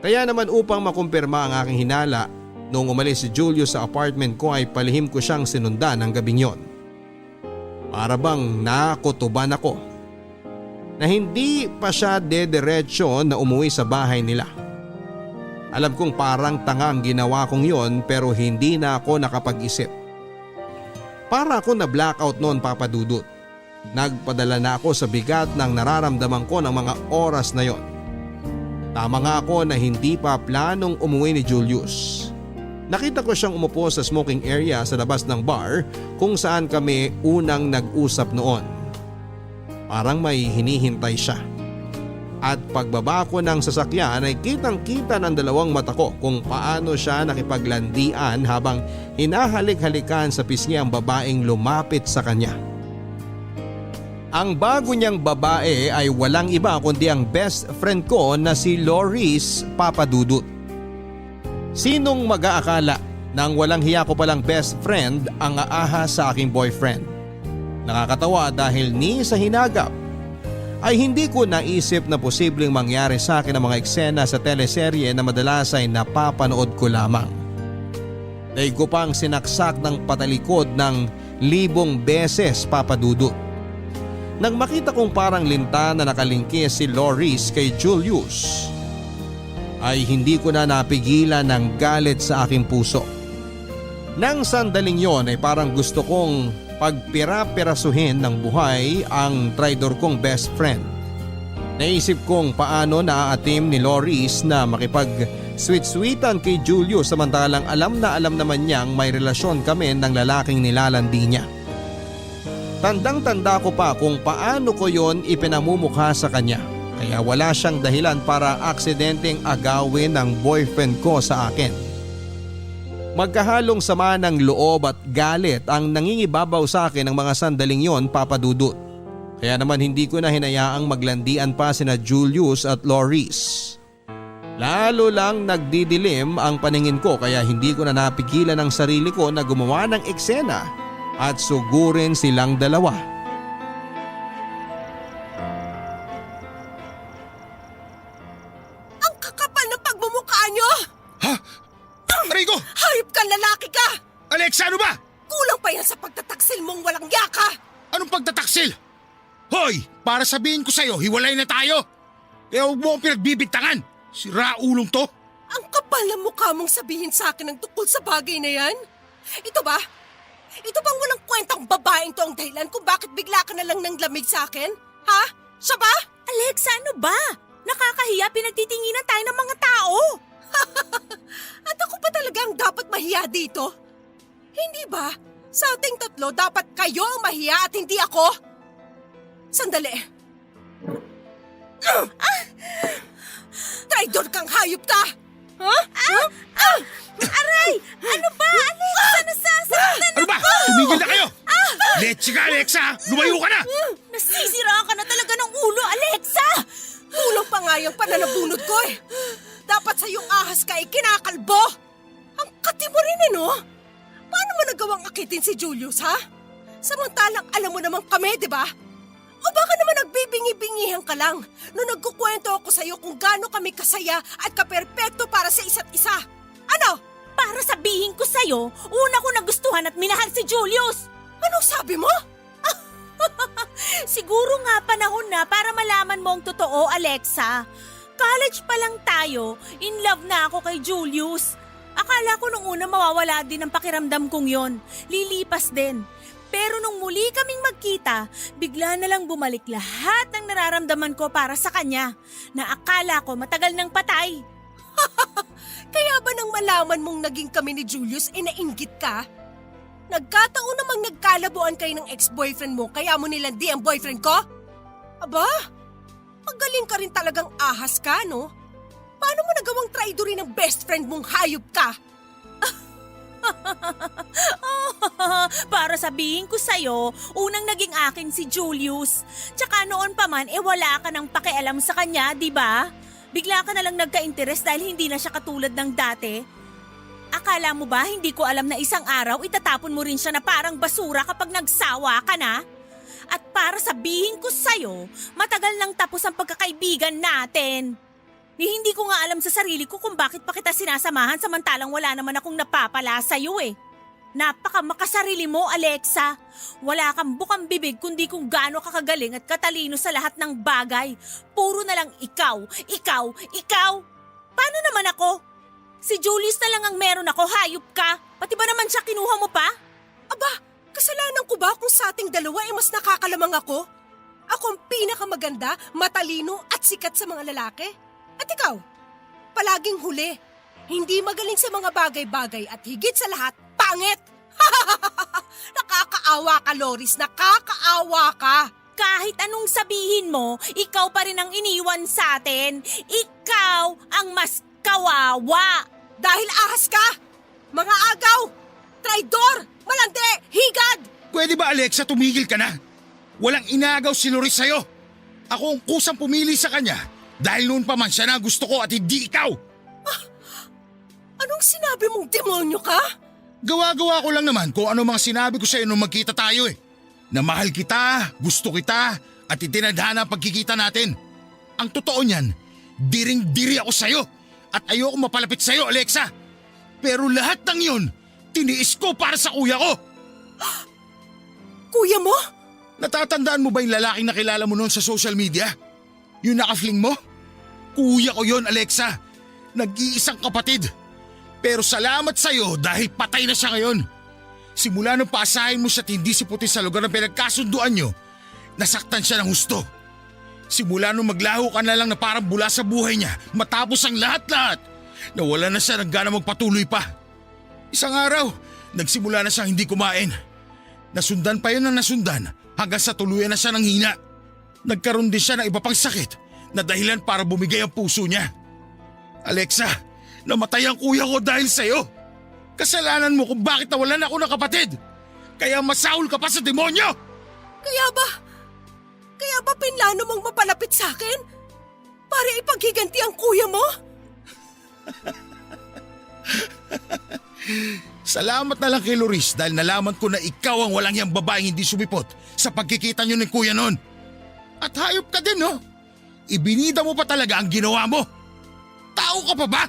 Kaya naman upang makumpirma ang aking hinala, noong umalis si Julius sa apartment ko ay palihim ko siyang sinundan ng gabing yon. Para bang nakutuban ako na hindi pa siya dederetsyo na umuwi sa bahay nila. Alam kong parang tanga ang ginawa kong yon, pero hindi na ako nakapag-isip. Para ako na blackout noon, Papa Dudut. Nagpadala na ako sa bigat ng nararamdaman ko ng mga oras na yon. Tama nga ako na hindi pa planong umuwi ni Julius. Nakita ko siyang umupo sa smoking area sa labas ng bar kung saan kami unang nag-usap noon. Parang may hinihintay siya. At pagbaba ko ng sasakyan ay kitang-kita ng dalawang mata ko kung paano siya nakipaglandian habang hinahalik-halikan sa pisngi ang babaeng lumapit sa kanya. Ang bago niyang babae ay walang iba kundi ang best friend ko na si Loris, Papa Dudut. Sinong mag-aakala nang walang hiya ko palang best friend ang aahas sa aking boyfriend? Nakakatawa dahil ni sa hinagap ay hindi ko naisip na posibleng mangyari sa akin ang mga eksena sa teleserye na madalas ay napapanood ko lamang. Daig ko pang sinaksak ng patalikod ng 1,000 beses, Papa Dudut. Nang makita kong parang linta na nakalingkis si Loris kay Julius, ay hindi ko na napigilan ng galit sa aking puso. Nang sandaling yon ay parang gusto kong pagpira-pirasuhin ng buhay ang traidor kong best friend. Naisip kong paano naaatim ni Loris na makipag-sweet-sweetan kay Julius samantalang alam na alam naman niyang may relasyon kami ng lalaking nilalandi niya. Tandang-tanda ko pa kung paano ko yon ipinamumukha sa kanya. Kaya wala siyang dahilan para aksidenteng agawin ng boyfriend ko sa akin. Magkahalong sama ng loob at galit ang nangingibabaw sa akin ng mga sandaling yon, Papa Dudut. Kaya naman hindi ko na hinayaang maglandian pa sina Julius at Loris. Lalo lang nagdidilim ang paningin ko kaya hindi ko na napigilan ang sarili ko na gumawa ng eksena at sugurin silang dalawa. Rico! Hayop ka, lalaki ka! Alexa, ano ba? Kulang pa yan sa pagtataksil mong walang yaka! Anong pagtataksil? Hoy! Para sabihin ko sa'yo, hiwalay na tayo! Kaya huwag mo akong pinagbibintangan! Sira ulong to! Ang kapal na mukha mong sabihin sa akin ng tungkol sa bagay na yan? Ito ba? Ito bang walang kwentang babaeng to ang dahilan kung bakit bigla ka na lang nang lamig sa akin? Ha? Siya ba? Alexa, ano ba? Nakakahiya, pinagtitinginan tayo ng mga tao. At ako pa talagang dapat mahiya dito? Hindi ba? Sa ating tatlo, dapat kayo ang mahiya at hindi ako? Sandali. Traidor kang hayop ka! Aray! Ano ba, Alexa? Nasasaktan Ano ba? Tumigil na kayo! Let's ka, Alexa! Lumayo ka na! Nasisiraan ka na talaga ng ulo, Alexa! Kulang pa nga yung pananabunod ko eh. Dapat sa iyong ahas ka ay kinakalbo. Ang kati mo rin no? Paano mo nagawang akitin si Julius, ha? Samantalang alam mo naman kami, di ba? O baka naman nagbibingi-bingihan ka lang nung nagkukwento ako sa'yo kung gaano kami kasaya at kaperpekto para sa isa't isa. Ano? Para sabihin ko sa'yo, una ko nagustuhan at minahal si Julius. Anong sabi mo? Siguro nga panahon na para malaman mo ang totoo, Alexa. College pa lang tayo, in love na ako kay Julius. Akala ko nung una mawawala din ang pakiramdam kong yon. Lilipas din. Pero nung muli kaming magkita, bigla na lang bumalik lahat ng nararamdaman ko para sa kanya na akala ko matagal nang patay. Kaya ba nang malaman mong naging kami ni Julius nainggit ka? Nagkataon namang nagkalabuan kayo ng ex-boyfriend mo kaya mo nilandi ang boyfriend ko? Aba, magaling ka rin talagang ahas ka, no? Paano mo nagawang traidorin ng best friend mong hayop ka? Para sabihin ko sa'yo, unang naging akin si Julius. Tsaka noon pa man, wala ka nang pakialam sa kanya, di ba? Bigla ka na lang nagka-interest dahil hindi na siya katulad ng dati. Akala mo ba hindi ko alam na isang araw itatapon mo rin siya na parang basura kapag nagsawa ka na? At para sabihin ko sa'yo, matagal nang tapos ang pagkakaibigan natin. Hindi ko nga alam sa sarili ko kung bakit pa kita sinasamahan samantalang wala naman akong napapala sa'yo eh. Napaka makasarili mo, Alexa. Wala kang bukang bibig kundi kung gaano ka kagaling at katalino sa lahat ng bagay. Puro na lang ikaw, ikaw, ikaw. Paano naman ako? Si Julius na lang ang meron ako, hayop ka. Pati ba naman siya kinuha mo pa? Aba, kasalanan ko ba kung sa ating dalawa mas nakakalamang ako? Ako ang pinakamaganda, matalino at sikat sa mga lalaki? At ikaw, palaging huli. Hindi magaling sa mga bagay-bagay at higit sa lahat, pangit! Nakakaawa ka, Loris. Nakakaawa ka. Kahit anong sabihin mo, ikaw pa rin ang iniwan sa atin. Ikaw ang mas kawawa. Dahil ahas ka! Mga agaw! Traidor! Malandi! Higad! Pwede ba Alexa tumigil ka na? Walang inagaw si Loris sa'yo. Ako ang kusang pumili sa kanya dahil noon pa man siya na gusto ko at hindi ikaw. Anong sinabi mong demonyo ka? Gawa-gawa ko lang naman kung ano mga sinabi ko sa'yo nung magkita tayo eh. Na mahal kita, gusto kita at itinadhana ang pagkikita natin. Ang totoo niyan, diring-diri ako sa'yo at ayoko mapalapit sa'yo, Alexa. Pero lahat ng yun, tiniis ko para sa kuya ko. Kuya mo? Natatandaan mo ba yung lalaking nakilala mo noon sa social media? Yung nakafling mo? Kuya ko yon, Alexa. Nag-iisang kapatid. Pero salamat sa'yo dahil patay na siya ngayon. Simula nung paasahin mo siya tindi si puti sa lugar ng pinagkasunduan nyo, nasaktan siya ng husto. Simula nung maglaho ka na lang na parang bula sa buhay niya, matapos ang lahat-lahat, nawala na siya ng gana magpatuloy pa. Isang araw, nagsimula na siyang hindi kumain. Nasundan pa yun ng nasundan hanggang sa tuluyan na siya ng hina. Nagkaroon din siya ng iba pang sakit na dahilan para bumigay ang puso niya. Alexa, namatay ang kuya ko dahil sa'yo. Kasalanan mo kung bakit nawalan ako ng kapatid. Kaya masahol ka pa sa demonyo. Kaya ba pinlano mong mapalapit sa akin? Para ipaghiganti ang kuya mo? Salamat na lang kay Loris dahil nalaman ko na ikaw ang walang yang babaeng hindi sumipot sa pagkikita niyo ng kuya noon. At hayop ka din, no? Ibinida mo pa talaga ang ginawa mo. Tao ka pa ba?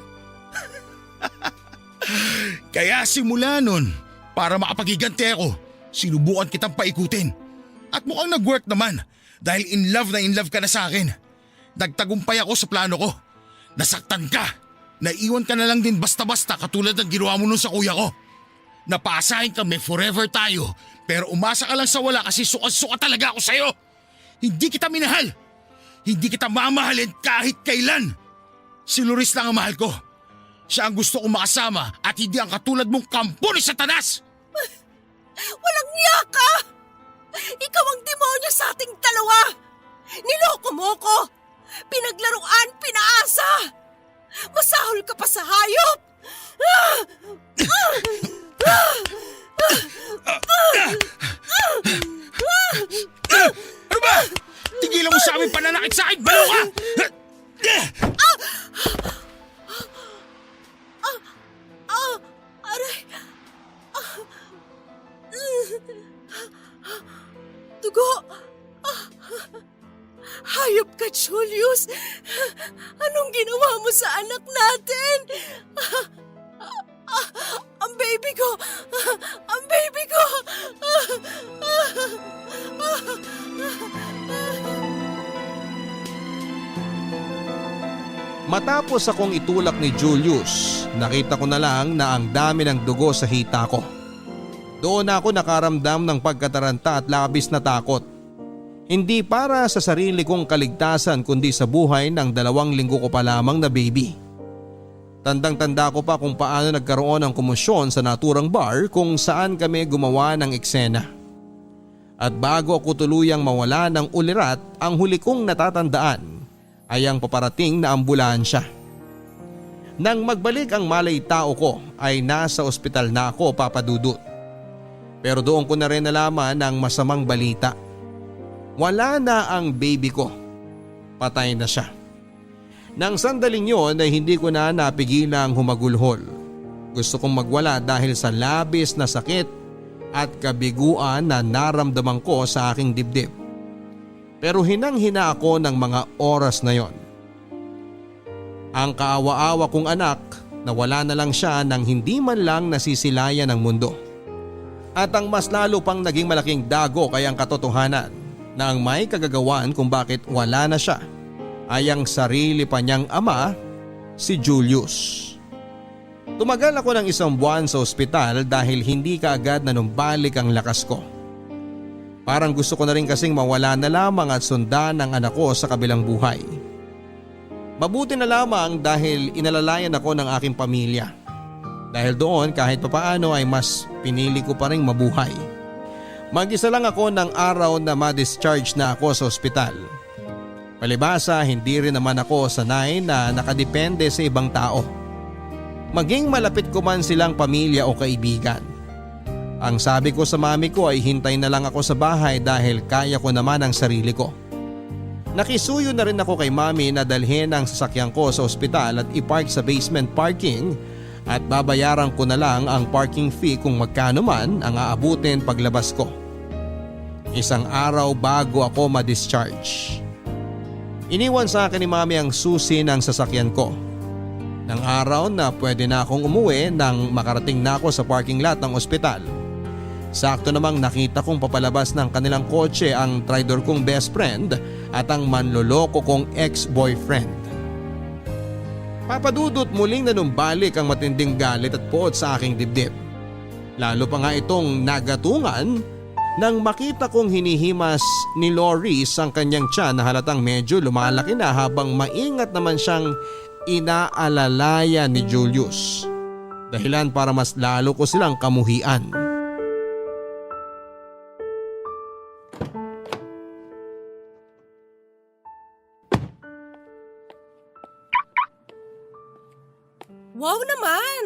Kaya simula nun, para makapaghiganti ako, sinubukan kitang paikutin. At mukhang nag-work naman dahil in love ka na sa akin. Nagtagumpay ako sa plano ko. Nasaktan ka. Naiwan ka na lang din basta-basta katulad ng ginawa mo nun sa kuya ko. Napaasahin kami forever tayo pero umasa ka lang sa wala kasi suka-suka talaga ako sa'yo. Hindi kita minahal. Hindi kita mamahalin kahit kailan. Si Loris lang ang mahal ko. Siya ang gusto kong makasama at hindi ang katulad mong kampo ni Satanas. Walang niya ka! Ikaw ang demonyo sa ating dalawa! Niloko mo ko! Pinaglaruan, pinaasa! Masahol ka pa sa hayop! Ano ba? Tigilan mo sa amin pananakit sa akin, balo ka! Aray! Dugo! Julius, anong ginawa mo sa anak natin? Ang baby ko! Ang baby ko! Matapos akong itulak ni Julius, nakita ko na lang na ang dami ng dugo sa hita ko. Doon ako nakaramdam ng pagkataranta at labis na takot. Hindi para sa sarili kong kaligtasan kundi sa buhay ng 2 linggo ko pa lamang na baby. Tandang-tanda ko pa kung paano nagkaroon ng komosyon sa naturang bar kung saan kami gumawa ng eksena. At bago ako tuluyang mawala ng ulirat, ang huli kong natatandaan ay ang paparating na ambulansya. Nang magbalik ang malay tao ko ay nasa ospital na ako, Papa Dudut. Pero doon ko na rin nalaman ang masamang balita. Wala na ang baby ko. Patay na siya. Nang sandaling yon ay hindi ko na napigilang humagulhol. Gusto kong magwala dahil sa labis na sakit at kabiguan na naramdaman ko sa aking dibdib. Pero hinang-hina ako ng mga oras na yon. Ang kaawa-awa kong anak na wala na lang siya nang hindi man lang nasisilayan ng mundo. At ang mas lalo pang naging malaking dagok ay ang katotohanan na ang may kagagawan kung bakit wala na siya ay ang sarili pa niyang ama, si Julius. Tumagal ako ng 1 buwan sa ospital dahil hindi kaagad nanumbalik ang lakas ko. Parang gusto ko na rin kasing mawala na lamang at sundan ang anak ko sa kabilang buhay. Mabuti na lamang dahil inalalayan ako ng aking pamilya. Dahil doon kahit papaano ay mas pinili ko pa rin mabuhay. Mag-isa lang ako ng araw na ma-discharge na ako sa ospital. Palibasa hindi rin naman ako sanay na nakadepende sa ibang tao. Maging malapit ko man silang pamilya o kaibigan. Ang sabi ko sa mami ko ay hintay na lang ako sa bahay dahil kaya ko naman ang sarili ko. Nakisuyo na rin ako kay mami na dalhin ang sasakyan ko sa ospital at ipark sa basement parking at babayaran ko na lang ang parking fee kung magkano man ang aabutin paglabas ko. 1 araw bago ako ma-discharge. Iniwan sa akin ni mami ang susi ng sasakyan ko. Nang araw na pwede na akong umuwi nang makarating na ako sa parking lot ng ospital. Sakto namang nakita kong papalabas ng kanilang kotse ang traidor kong best friend at ang manloloko kong ex-boyfriend. Papadudot muling nanumbalik ang matinding galit at poot sa aking dibdib. Lalo pa nga itong nagatungan nang makita kong hinihimas ni Loris ang kanyang tiyan na halatang medyo lumalaki na habang maingat naman siyang inaalalaya ni Julius. Dahilan para mas lalo ko silang kamuhian. Wow naman!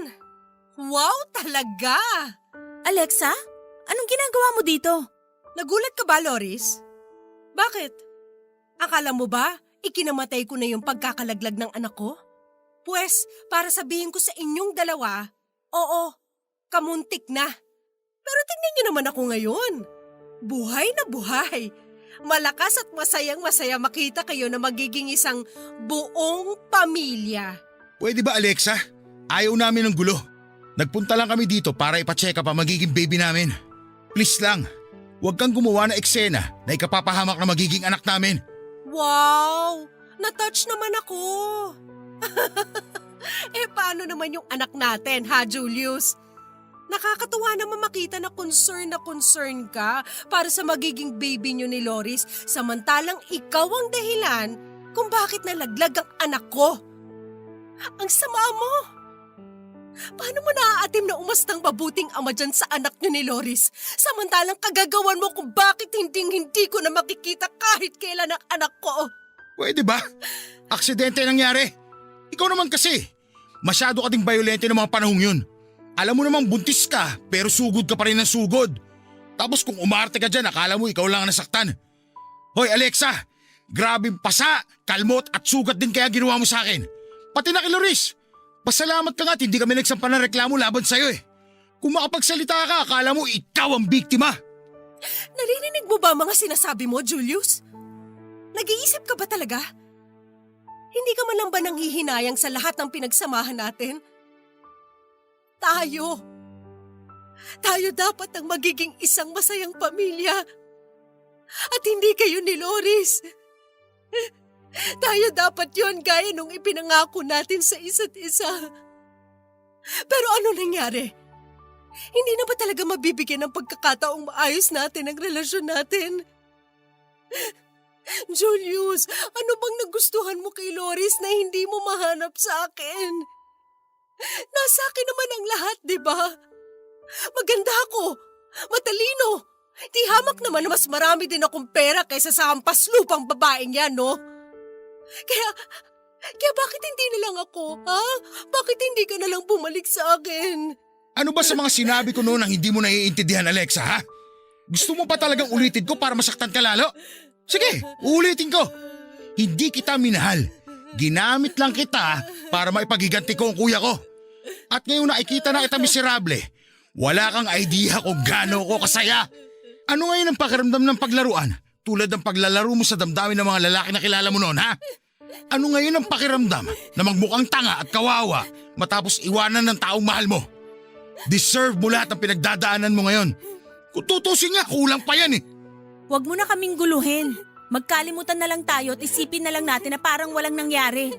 Wow talaga! Alexa, anong ginagawa mo dito? Nagulat ka ba, Loris? Bakit? Akala mo ba ikinamatay ko na yung pagkakalaglag ng anak ko? Pwes, para sabihin ko sa inyong dalawa, oo, kamuntik na. Pero tingnan niyo naman ako ngayon. Buhay na buhay. Malakas at masayang-masaya makita kayo na magiging isang buong pamilya. Pwede ba Alexa? Ayaw namin ng gulo. Nagpunta lang kami dito para ipacheck up ang magiging baby namin. Please lang, huwag kang gumawa ng eksena na ikapapahamak na magiging anak namin. Wow! Na-touch naman ako. Paano naman yung anak natin, ha Julius? Nakakatuwa naman makita na concern ka para sa magiging baby nyo ni Loris samantalang ikaw ang dahilan kung bakit nalaglag ang anak ko. Ang sama mo! Paano mo naaatim na umastang mabuting ama dyan sa anak nyo ni Loris samantalang kagagawan mo kung bakit hindi ko na makikita kahit kailan ang anak ko? Pwede ba? Aksidente nangyari. Ikaw naman kasi. Masyado ka ding violente ng mga panahong yun. Alam mo namang buntis ka pero sugod ka pa rin ng sugod. Tapos kung umarte ka dyan akala mo ikaw lang ang nasaktan. Hoy Alexa, grabing pasa, kalmot at sugat din kaya ginawa mo sa akin. Pati na kay Loris. Pasalamat ka nga at hindi kami nagsampa ng reklamo laban sa'yo eh. Kung makapagsalita ka, akala mo ikaw ang biktima. Naririnig mo ba mga sinasabi mo, Julius? Nag-iisip ka ba talaga? Hindi ka man lang ba nanghihinayang sa lahat ng pinagsamahan natin? Tayo dapat ang magiging isang masayang pamilya. At hindi kayo ni Loris. Tayo dapat yon gaya nung ipinangako natin sa isa't isa. Pero ano nangyari? Hindi na ba talaga mabibigyan ng pagkakataong maayos natin ang relasyon natin? Julius, ano bang nagustuhan mo kay Loris na hindi mo mahanap sa akin? Nasa akin naman ang lahat, di ba? Maganda ako, matalino. Di hamak naman na mas marami din akong pera kaysa sa hampas lupang babaeng yan, no? Kaya bakit hindi na lang ako, ha? Bakit hindi ka na lang bumalik sa akin? Ano ba sa mga sinabi ko noon ang hindi mo naiintindihan, Alexa, ha? Gusto mo pa talagang ulitin ko para masaktan ka lalo? Sige, uulitin ko. Hindi kita minahal. Ginamit lang kita para maipagiganti ko ang kuya ko. At ngayon nakikita na kita miserable. Wala kang idea kung gaano ko kasaya. Ano ngayon ang pakiramdam ng paglaruan? Tulad ng paglalaro mo sa damdamin ng mga lalaki na kilala mo noon, ha? Ano ngayon ang pakiramdam na magmukhang tanga at kawawa matapos iwanan ng taong mahal mo? Deserve mo lahat ng pinagdadaanan mo ngayon. Kung tutusin nga, kulang pa yan eh. Huwag mo na kaming guluhin. Magkalimutan na lang tayo at isipin na lang natin na parang walang nangyari.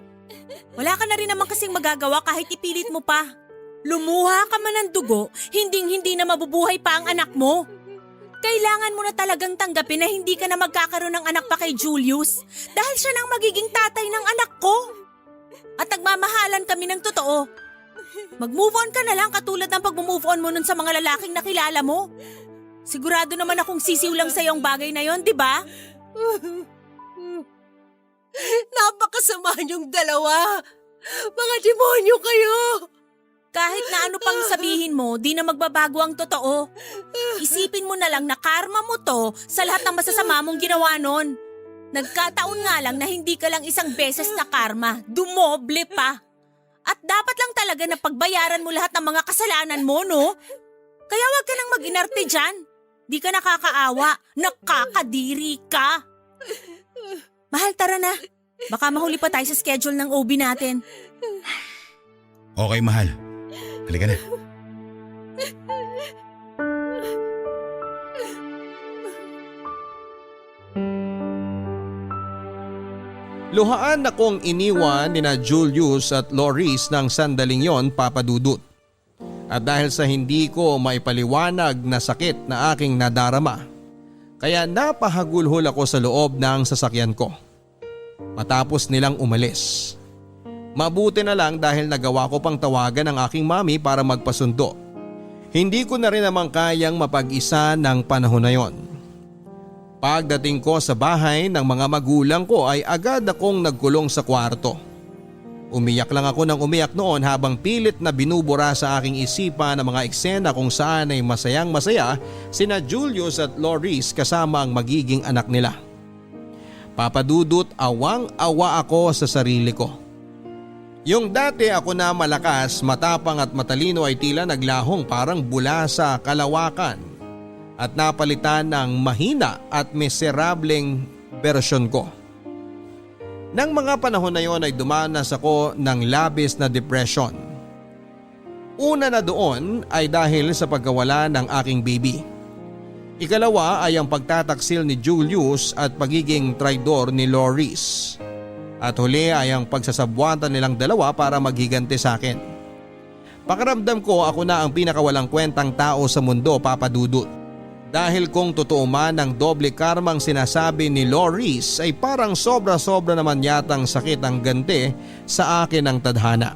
Wala ka na rin naman kasing magagawa kahit ipilit mo pa. Lumuha ka man ng dugo, hindi na mabubuhay pa ang anak mo. Kailangan mo na talagang tanggapin na hindi ka na magkakaroon ng anak pa kay Julius dahil siya nang magiging tatay ng anak ko. At nagmamahalan kami ng totoo. Mag-move on ka na lang katulad ng pag-move on mo nun sa mga lalaking nakilala mo. Sigurado naman akong sisiw lang sa'yo ang bagay na yon, di ba? Napakasama niyong dalawa. Mga demonyo kayo. Kahit na ano pang sabihin mo, di na magbabago ang totoo. Isipin mo na lang na karma mo to sa lahat ng masasama mong ginawa nun. Nagkataon nga lang na hindi ka lang isang beses na karma, dumoble pa. At dapat lang talaga na pagbayaran mo lahat ng mga kasalanan mo, no? Kaya wag ka nang mag-inarte dyan. Di ka nakakaawa, nakakadiri ka. Mahal, tara na. Baka mahuli pa tayo sa schedule ng OB natin. Okay, mahal. Halika na. Luhaan akong iniwan ni na Julius at Loris ng sandaling yon, Papa Dudut. At dahil sa hindi ko maipaliwanag na sakit na aking nadarama, kaya napahagulhol ako sa loob ng sasakyan ko. Matapos nilang umalis. Mabuti na lang dahil nagawa ko pang tawagan ang aking mami para magpasundo. Hindi ko na rin naman kayang mapag-isa ng panahon na yon. Pagdating ko sa bahay ng mga magulang ko ay agad akong nagkulong sa kwarto. Umiyak lang ako ng umiyak noon habang pilit na binubura sa aking isipan ang mga eksena kung saan ay masayang masaya sina Julius at Loris kasama ang magiging anak nila. Papadudot, awang-awa ako sa sarili ko. Yung dati ako na malakas, matapang at matalino ay tila naglahong parang bula sa kalawakan at napalitan ng mahina at miserableng bersyon ko. Nang mga panahon na yon ay dumanas ako ng labis na depression. Una na doon ay dahil sa pagkawala ng aking baby. Ikalawa ay ang pagtataksil ni Julius at pagiging traidor ni Loris. At huli ay ang pagsasabwatan nilang dalawa para maghiganti sa akin. Pakiramdam ko ako na ang pinakawalang kwentang tao sa mundo, Papa Dudut. Dahil kung totoo man ang doble karmang sinasabi ni Loris ay parang sobra-sobra naman yatang sakit ang ganti sa akin ng tadhana.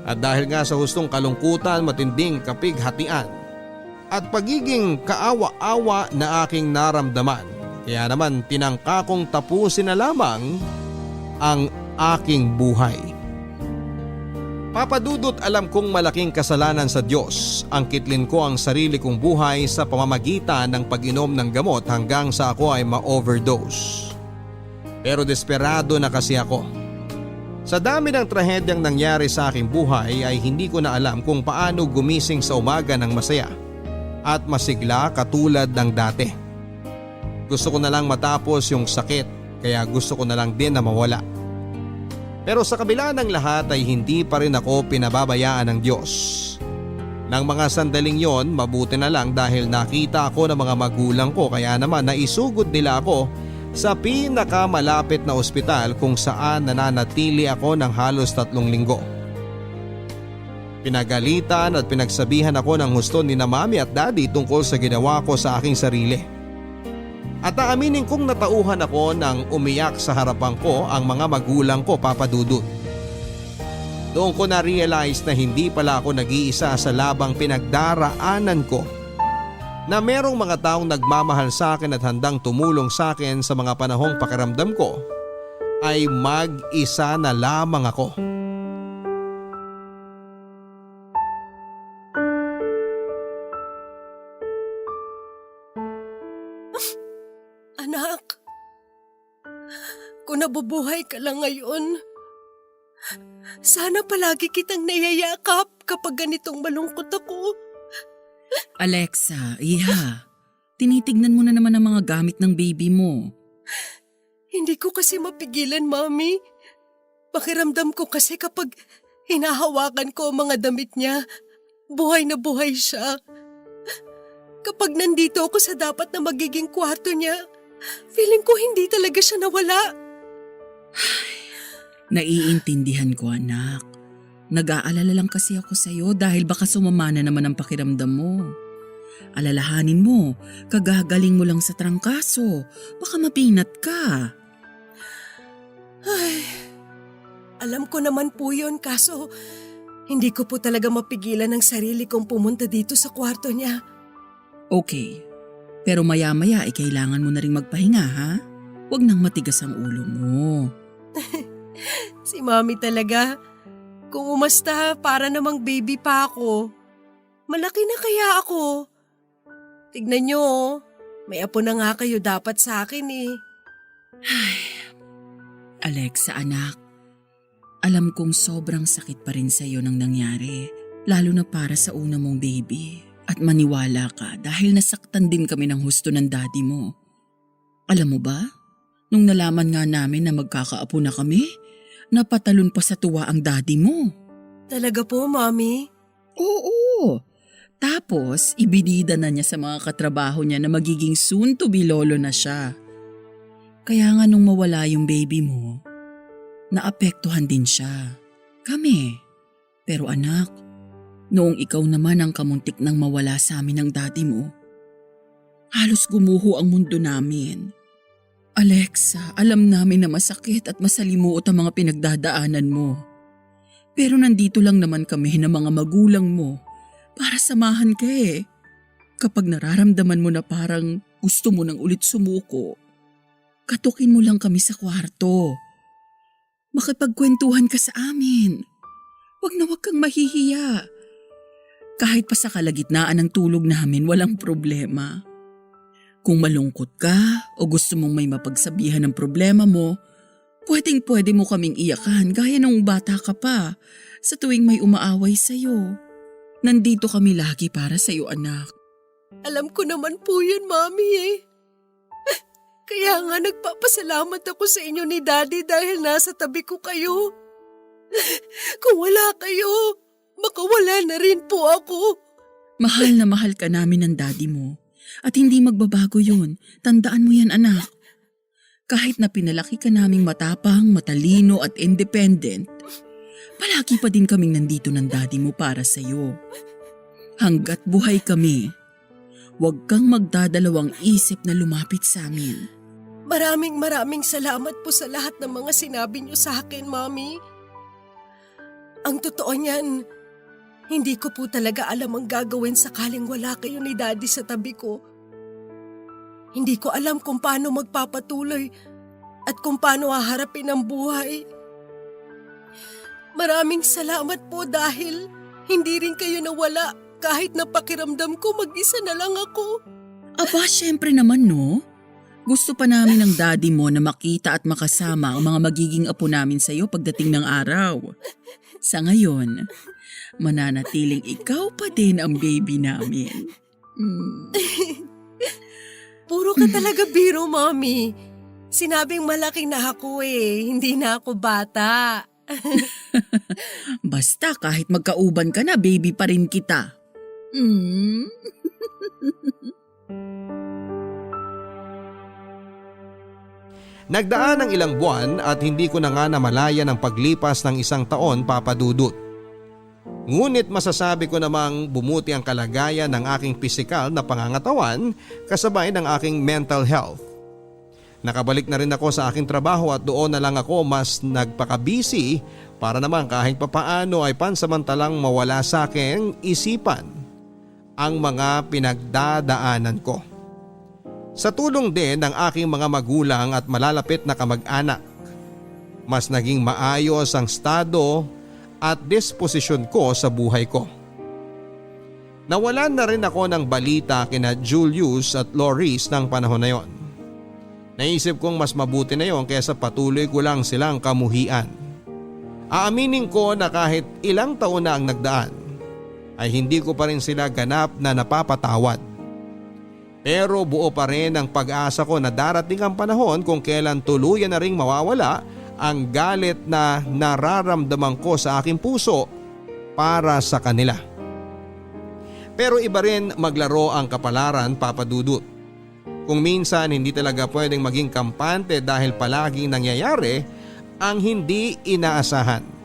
At dahil nga sa hustong kalungkutan, matinding kapighatian at pagiging kaawa-awa na aking naramdaman, kaya naman tinangka kong tapusin na lamang ang aking buhay. Papadudot, alam kong malaking kasalanan sa Diyos ang kitlin ko ang sarili kong buhay sa pamamagitan ng pag-inom ng gamot hanggang sa ako ay ma-overdose. Pero desperado na kasi ako. Sa dami ng trahedyang nangyari sa aking buhay ay hindi ko na alam kung paano gumising sa umaga ng masaya at masigla katulad ng dati. Gusto ko na lang matapos yung sakit kaya gusto ko na lang din na mawala. Pero sa kabila ng lahat ay hindi pa rin ako pinababayaan ng Diyos. Nang mga sandaling yon, mabuti na lang dahil nakita ako ng mga magulang ko kaya naman naisugod nila ako sa pinakamalapit na ospital kung saan nananatili ako ng halos 3 linggo. Pinagalitan at pinagsabihan ako ng husto ni na mami at daddy tungkol sa ginawa ko sa aking sarili. At aaminin kong natauhan ako nang umiyak sa harapan ko ang mga magulang ko, Papa Dudut. Doon ko na-realize na hindi pala ako nag-iisa sa labang pinagdaraanan ko, na merong mga taong nagmamahal sa akin at handang tumulong sa akin sa mga panahong pakiramdam ko ay mag-isa na lamang ako. Anak, kung nabubuhay ka lang ngayon, sana palagi kitang nayayakap kapag ganitong malungkot ako. Alexa, iha, tinitignan mo na naman ang mga gamit ng baby mo. Hindi ko kasi mapigilan, Mami. Pakiramdam ko kasi kapag hinahawakan ko ang mga damit niya, buhay na buhay siya. Kapag nandito ako sa dapat na magiging kwarto niya, feeling ko hindi talaga siya nawala. Naiintindihan ko, anak. Nag-aalala lang kasi ako sa'yo dahil baka sumama na naman ang pakiramdam mo. Alalahanin mo, kagagaling mo lang sa trangkaso. Baka mapinat ka. Ay, alam ko naman po yun kaso hindi ko po talaga mapigilan ang sarili kong pumunta dito sa kwarto niya. Okay, pero maya-maya ay kailangan mo na rin magpahinga, ha? Huwag nang matigas ang ulo mo. Si Mami talaga. Kung umasta, para namang baby pa ako. Malaki na kaya ako. Tignan niyo, may apo na nga kayo dapat sa akin eh. Alexa, anak. Alam kong sobrang sakit pa rin sa'yo nang nangyari, lalo na para sa una mong baby. At maniwala ka dahil nasaktan din kami ng husto ng daddy mo. Alam mo ba, nung nalaman nga namin na magkakaapo na kami, napatalon pa sa tuwa ang daddy mo. Talaga po, Mami? Oo. Tapos, ibinida na niya sa mga katrabaho niya na magiging soon-to-be lolo na siya. Kaya nga nung mawala yung baby mo, naapektuhan din siya. Kami. Pero anak, noong ikaw naman ang kamuntik nang mawala sa amin ng daddy mo, halos gumuho ang mundo namin. Alexa, alam namin na masakit at masalimuot ang mga pinagdadaanan mo. Pero nandito lang naman kami ng mga magulang mo para samahan ka eh. Kapag nararamdaman mo na parang gusto mo nang ulit sumuko, katukin mo lang kami sa kwarto. Makipagkwentuhan ka sa amin. Huwag na huwag kang mahihiya. Kahit pa sa kalagitnaan ng tulog namin, walang problema. Kung malungkot ka o gusto mong may mapagsabihan ng problema mo, pwedeng-pwede mo kaming iyakan gaya nung bata ka pa sa tuwing may umaaway sa'yo. Nandito kami lagi para sa'yo, anak. Alam ko naman po yun, Mami eh. Kaya nga nagpapasalamat ako sa inyo ni Daddy dahil nasa tabi ko kayo. Kung wala kayo, baka wala na rin po ako. Mahal na mahal ka namin ng daddy mo. At hindi magbabago yun. Tandaan mo yan, anak. Kahit na pinalaki ka naming matapang, matalino at independent, palagi pa din kaming nandito ng daddy mo para sa'yo. Hanggat buhay kami, huwag kang magdadalawang isip na lumapit sa amin. Maraming salamat po sa lahat ng mga sinabi niyo sa akin, Mami. Ang totoo niyan, hindi ko po talaga alam ang gagawin sakaling wala kayo ni Daddy sa tabi ko. Hindi ko alam kung paano magpapatuloy at kung paano haharapin ang buhay. Maraming salamat po dahil hindi rin kayo nawala kahit napakiramdam ko mag-isa na lang ako. Aba, syempre naman no. Gusto pa namin ng daddy mo na makita at makasama ang mga magiging apo namin sa'yo pagdating ng araw. Sa ngayon, mananatiling ikaw pa din ang baby namin. Puro ka talaga biro, Mami. Sinabing malaki na ako eh, hindi na ako bata. Basta kahit magkauban ka na, baby pa rin kita. Mm. Nagdaan ng ilang buwan at hindi ko na nga namalayan ang paglipas ng isang taon, Papa Dudut. Ngunit masasabi ko namang bumuti ang kalagayan ng aking pisikal na pangangatawan kasabay ng aking mental health. Nakabalik na rin ako sa aking trabaho at doon na lang ako mas nagpakabisi para naman kahit papaano ay pansamantalang mawala sa aking isipan ang mga pinagdadaanan ko. Sa tulong din ng aking mga magulang at malalapit na kamag-anak, mas naging maayos ang estado at disposisyon ko sa buhay ko. Nawalan na rin ako ng balita kina Julius at Loris ng panahon na yon. Naisip kong mas mabuti na yon kaysa patuloy ko lang silang kamuhian. Aaminin ko na kahit ilang taon na ang nagdaan, ay hindi ko pa rin sila ganap na napapatawad. Pero buo pa rin ang pag-asa ko na darating ang panahon kung kailan tuluyan na ring mawawala ang galit na nararamdaman ko sa aking puso para sa kanila. Pero iba rin maglaro ang kapalaran, Papa Dudut. Kung minsan hindi talaga pwedeng maging kampante dahil palaging nangyayari ang hindi inaasahan.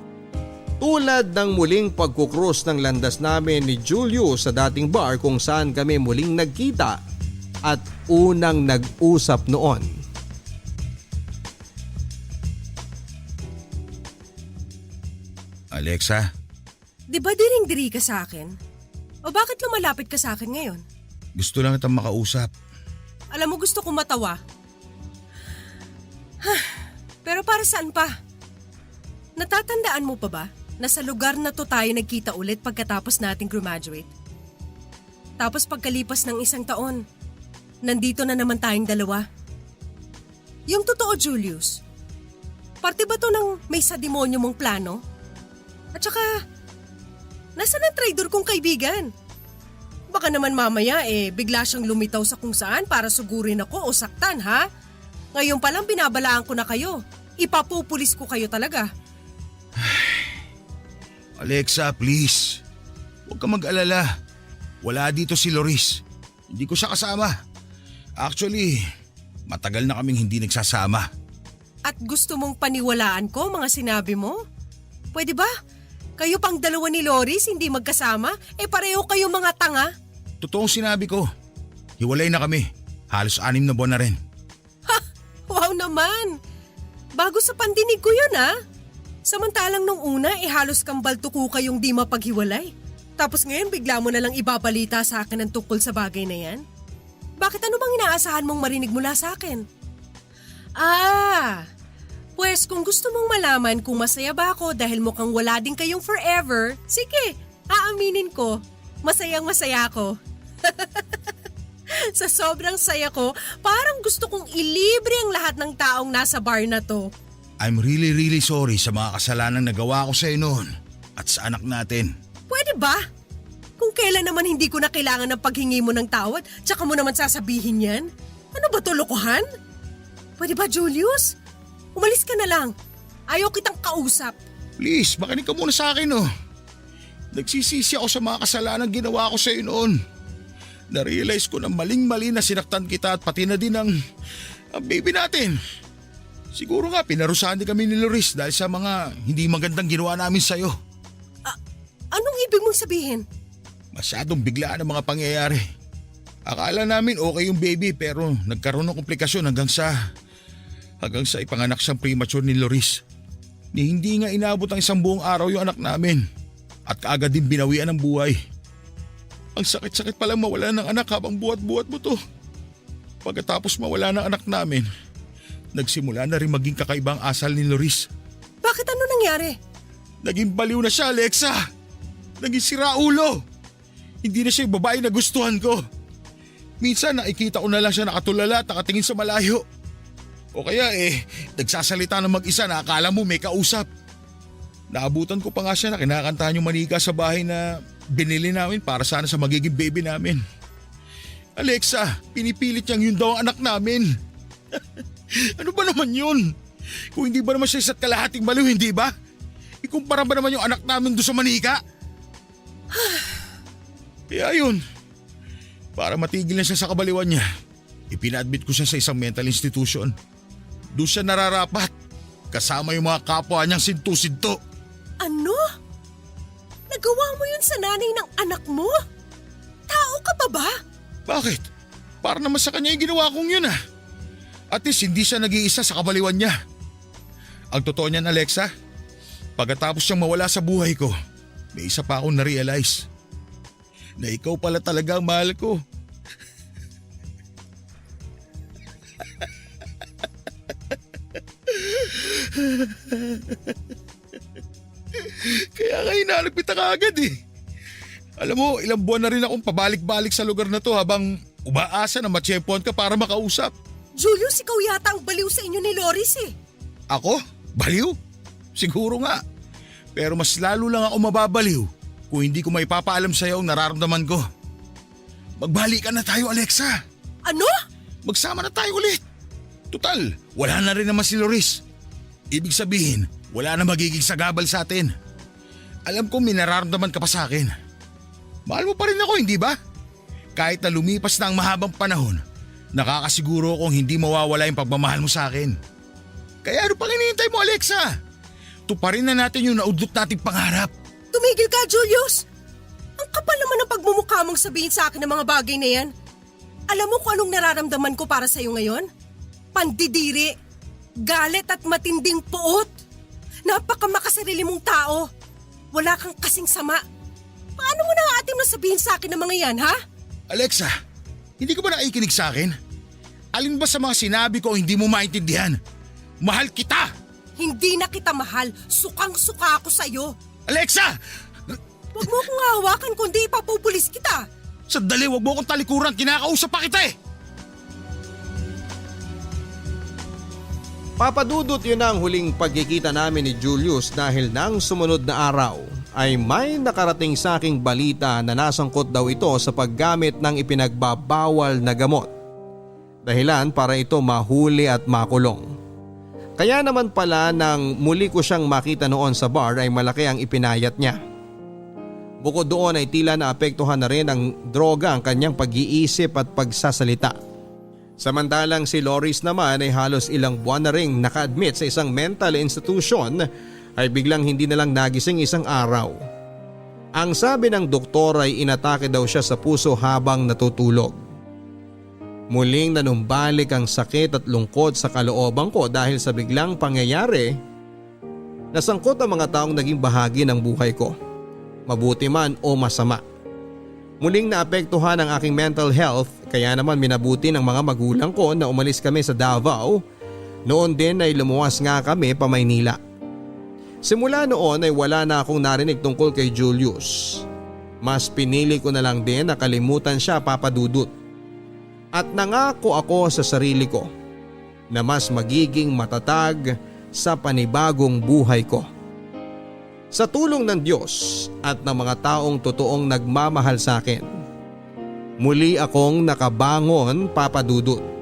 Tulad ng muling pagkukrus ng landas namin ni Julius sa dating bar kung saan kami muling nagkita at unang nag-usap noon. Alexa, Di ba diring-diri ka sa akin? O bakit lumalapit ka sa akin ngayon? gusto lang kitang makausap. Alam mo, gusto kong matawa. Pero para saan pa? Natatandaan mo pa ba na sa lugar na to tayo nagkita ulit pagkatapos nating graduate? Tapos pagkalipas ng isang taon, nandito na naman tayong dalawa. Yung totoo, Julius, parte ba to ng may sadimonyo mong plano? At saka, nasaan ang traidor kong kaibigan? Baka naman mamaya bigla siyang lumitaw sa kung saan para sugurin ako o saktan, ha? Ngayon palang binabalaan ko na kayo. Ipapupulis ko kayo talaga. Alexa, please. Huwag ka mag-alala. Wala dito si Loris. Hindi ko siya kasama. Actually, matagal na kaming hindi nagsasama. At gusto mong paniwalaan ko mga sinabi mo? Pwede ba? Kayo pang dalawa ni Loris hindi magkasama? Pareho kayo mga tanga? Totoong sinabi ko. Hiwalay na kami. Halos 6 na buwan na rin. Wow naman! Bago sa pandinig ko yun, ha? Samantalang nung una, halos kambal tuko kayong di mapaghiwalay. Tapos ngayon bigla mo na lang ibabalita sa akin ang tungkol sa bagay na yan? Bakit ano bang inaasahan mong marinig mula sa akin? Pues kung gusto mong malaman kung masaya ba ako dahil mukhang wala din kayong forever, sige, aaminin ko, masayang masaya ako. Sa sobrang saya ko, parang gusto kong ilibre ang lahat ng taong nasa bar na to. I'm really sorry sa mga kasalanang nagawa ko sa'yo noon at sa anak natin. Pwede ba? Kung kailan naman hindi ko na kailangan ng paghingi mo ng tawad, tsaka mo naman sasabihin yan? Ano ba to, lokohan? Pwede ba, Julius? Umalis ka na lang. Ayaw kitang kausap. Please, makinig ka muna sa akin oh. Nagsisisi ako sa mga kasalanang ginawa ko sa'yo noon. Na-realize ko na maling-mali na sinaktan kita at pati na din ang baby natin. Siguro nga pinarusahan din kami ni Loris dahil sa mga hindi magandang ginawa namin sa'yo. Anong ibig mong sabihin? Masyadong biglaan ang mga pangyayari. Akala namin okay yung baby pero nagkaroon ng komplikasyon hanggang sa ipanganak siyang premature ni Loris. Hindi nga inabot ang 1 buong araw yung anak namin at kaagad din binawian ng buhay. Ang sakit-sakit palang mawala ng anak habang buhat-buhat mo to. Pagkatapos mawala ng anak namin, nagsimula na rin maging kakaibang asal ni Loris. Bakit ano nangyari? Naging baliw na siya, Alexa. Naging siraulo. Hindi na siya yung babae na gustuhan ko. Minsan nakikita ko na lang siya nakatulala at nakatingin sa malayo. O kaya nagsasalita ng mag-isa na akala mo may kausap. Naabutan ko pa nga siya na kinakantahan yung manika sa bahay na binili namin para sana sa magiging baby namin. Alexa, pinipilit niyang yun daw ang anak namin. Ano ba naman yun? Kung hindi ba naman siya isa't kalahating baliw, hindi ba? Ikumpara ba naman yung anak namin doon sa manika? Kaya yun, para matigil na siya sa kabaliwan niya, ipina-admit ko siya sa isang mental institution. Doon siya nararapat, kasama yung mga kapwa niyang sintu-sinto. Ano? Nagawa mo yun sa nanay ng anak mo? Tao ka pa ba? Bakit? Para naman sa kanya yung ginawa kong yun ah. At least hindi siya nag-iisa sa kabaliwan niya. Ang totoo niyan, Alexa, pagkatapos siyang mawala sa buhay ko, may isa pa akong na-realize. Na ikaw pala talaga ang mahal ko. Kaya nga hinanap kita kaagad eh. Alam mo, ilang buwan na rin akong pabalik-balik sa lugar na to habang umaasa na matsyempohan ka para makausap. Julius, ikaw yata ang baliw sa inyo ni Loris eh. Ako? Baliw? Siguro nga. Pero mas lalo lang ako mababaliw kung hindi ko maipapaalam sa'yo ang nararamdaman ko. Magbalikan na tayo, Alexa. Ano? Magsama na tayo ulit. Tutal, wala na rin naman si Loris. Ibig sabihin, wala na magiging sagabal sa atin. Alam kong may nararamdaman ka pa sa akin. Mahal mo pa rin ako, hindi ba? Kahit na lumipas na ang mahabang panahon, nakakasiguro akong hindi mawawala yung pagmamahal mo sa akin. Kaya ano pang hinihintay mo, Alexa? Tuparin na natin yung naudlot nating pangarap. Tumigil ka, Julius! Ang kapal naman ng pagmumukha mong sabihin sa akin ng mga bagay na yan. Alam mo kung anong nararamdaman ko para sa'yo ngayon? Pandidiri, galit at matinding puot. Napakamakasarili mong tao. Wala kang kasing sama. Paano mo naatim na sabihin sa akin ng mga yan, ha? Alexa, hindi ka ba nakikinig sa akin? Alin ba sa mga sinabi ko hindi mo maintindihan? Mahal kita! Hindi na kita mahal. Sukang-suka ako sa'yo. Alexa! Huwag mo akong hawakan kundi ipapupulis kita. Sandali, wag mo akong talikuran. Kinakausap pa kita eh! Papadudot yun ang huling pagkikita namin ni Julius dahil nang sumunod na araw ay may nakarating sa aking balita na nasangkot daw ito sa paggamit ng ipinagbabawal na gamot. Dahilan para ito mahuli at makulong. Kaya naman pala nang muli ko siyang makita noon sa bar ay malaki ang ipinayat niya. Bukod doon ay tila naapektuhan na rin ng droga ang kanyang pag-iisip at pagsasalita. Samantalang si Loris naman ay halos ilang buwan na ring naka-admit sa isang mental institution ay biglang hindi na lang nagising isang araw. Ang sabi ng doktor ay inatake daw siya sa puso habang natutulog. Muling nanumbalik ang sakit at lungkot sa kalooban ko dahil sa biglang pangyayari. Nasangkot ang mga taong naging bahagi ng buhay ko, mabuti man o masama. Muling naapektuhan ang aking mental health kaya naman minabuti ng mga magulang ko na umalis kami sa Davao. Noon din ay lumuwas nga kami pa Maynila. Simula noon ay wala na akong narinig tungkol kay Julius. Mas pinili ko na lang din na kalimutan siya, Papa Dudut. At nangako ako sa sarili ko na mas magiging matatag sa panibagong buhay ko. Sa tulong ng Diyos at ng mga taong totoong nagmamahal sa akin, muli akong nakabangon, Papa Dudut.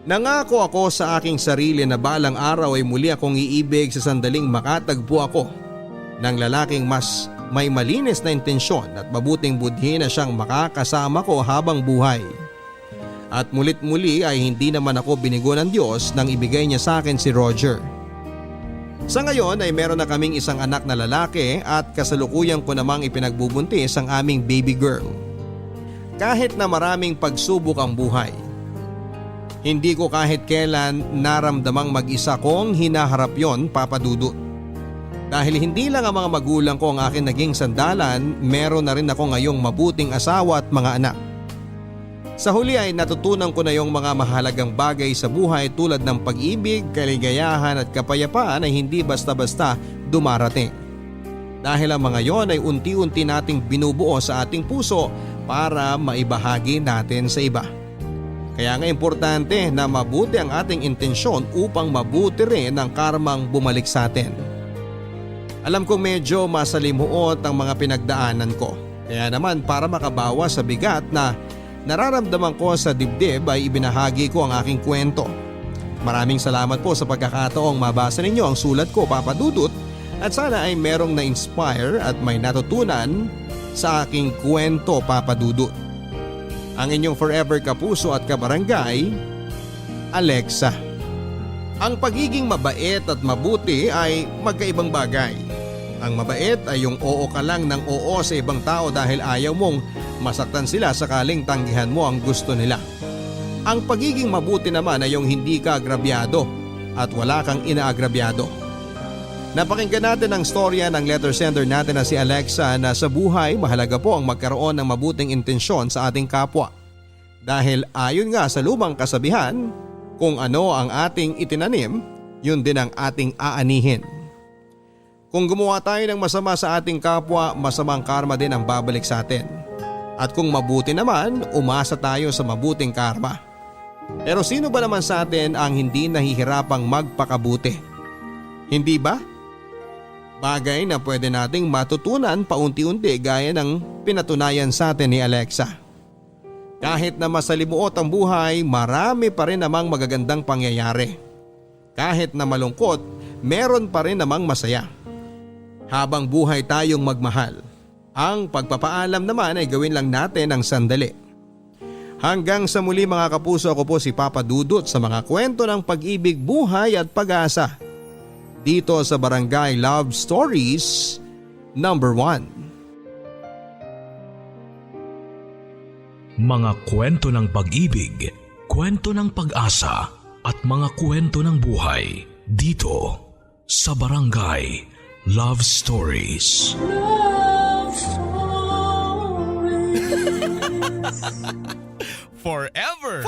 Nangako ako sa aking sarili na balang araw ay muli akong iibig sa sandaling makatagpo ako ng lalaking mas may malinis na intensyon at mabuting budhi na siyang makakasama ko habang buhay. At mulit-muli ay hindi naman ako binigo ng Diyos nang ibigay niya sa akin si Roger. Sa ngayon ay meron na kaming isang anak na lalaki at kasalukuyan ko namang ipinagbubuntis ang aming baby girl. Kahit na maraming pagsubok ang buhay, hindi ko kahit kailan naramdamang mag-isa kong hinaharap yon, Papa Dudut. Dahil hindi lang ang mga magulang ko ang akin naging sandalan, meron na rin ako ngayong mabuting asawa at mga anak. Sa huli ay natutunan ko na yung mga mahalagang bagay sa buhay tulad ng pag-ibig, kaligayahan at kapayapaan ay hindi basta-basta dumarating. Dahil ang mga yon ay unti-unti nating binubuo sa ating puso para maibahagi natin sa iba. Kaya nga importante na mabuti ang ating intensyon upang mabuti rin ang karmang bumalik sa atin. Alam kong medyo masalimuot ang mga pinagdaanan ko. Kaya naman para makabawas sa bigat na nararamdaman ko sa dibdib ay ibinahagi ko ang aking kwento. Maraming salamat po sa pagkakataong mabasa ninyo ang sulat ko, Papa Dudut, At sana ay merong na-inspire at may natutunan sa aking kwento, Papa Dudut. Ang inyong forever kapuso at kabarangay, Alexa. Ang pagiging mabait at mabuti ay magkaibang bagay. Ang mabait ay yung oo ka lang ng oo sa ibang tao dahil ayaw mong masaktan sila sakaling tanggihan mo ang gusto nila. Ang pagiging mabuti naman ay yung hindi ka agrabyado at wala kang inaagrabyado. Napakinggan natin ang storya ng letter sender natin na si Alexa na sa buhay mahalaga po ang magkaroon ng mabuting intensyon sa ating kapwa. Dahil ayon nga sa lumang kasabihan, kung ano ang ating itinanim, yun din ang ating aanihin. Kung gumawa tayo ng masama sa ating kapwa, masamang karma din ang babalik sa atin. At kung mabuti naman, umasa tayo sa mabuting karma. Pero sino ba naman sa atin ang hindi nahihirapang magpakabuti? Hindi ba? Bagay na pwede nating matutunan paunti-unti gaya ng pinatunayan sa atin ni Alexa. Kahit na masalimuot ang buhay, marami pa rin namang magagandang pangyayari. Kahit na malungkot, meron pa rin namang masaya. Habang buhay tayong magmahal, ang pagpapaalam naman ay gawin lang natin ang sandali. Hanggang sa muli mga kapuso, ako po si Papa Dudut sa mga kwento ng pag-ibig, buhay at pag-asa. Dito sa Barangay Love Stories number 1. Mga kwento ng pag-ibig, kwento ng pag-asa at mga kwento ng buhay dito sa Barangay Love Stories. Love Stories. Forever.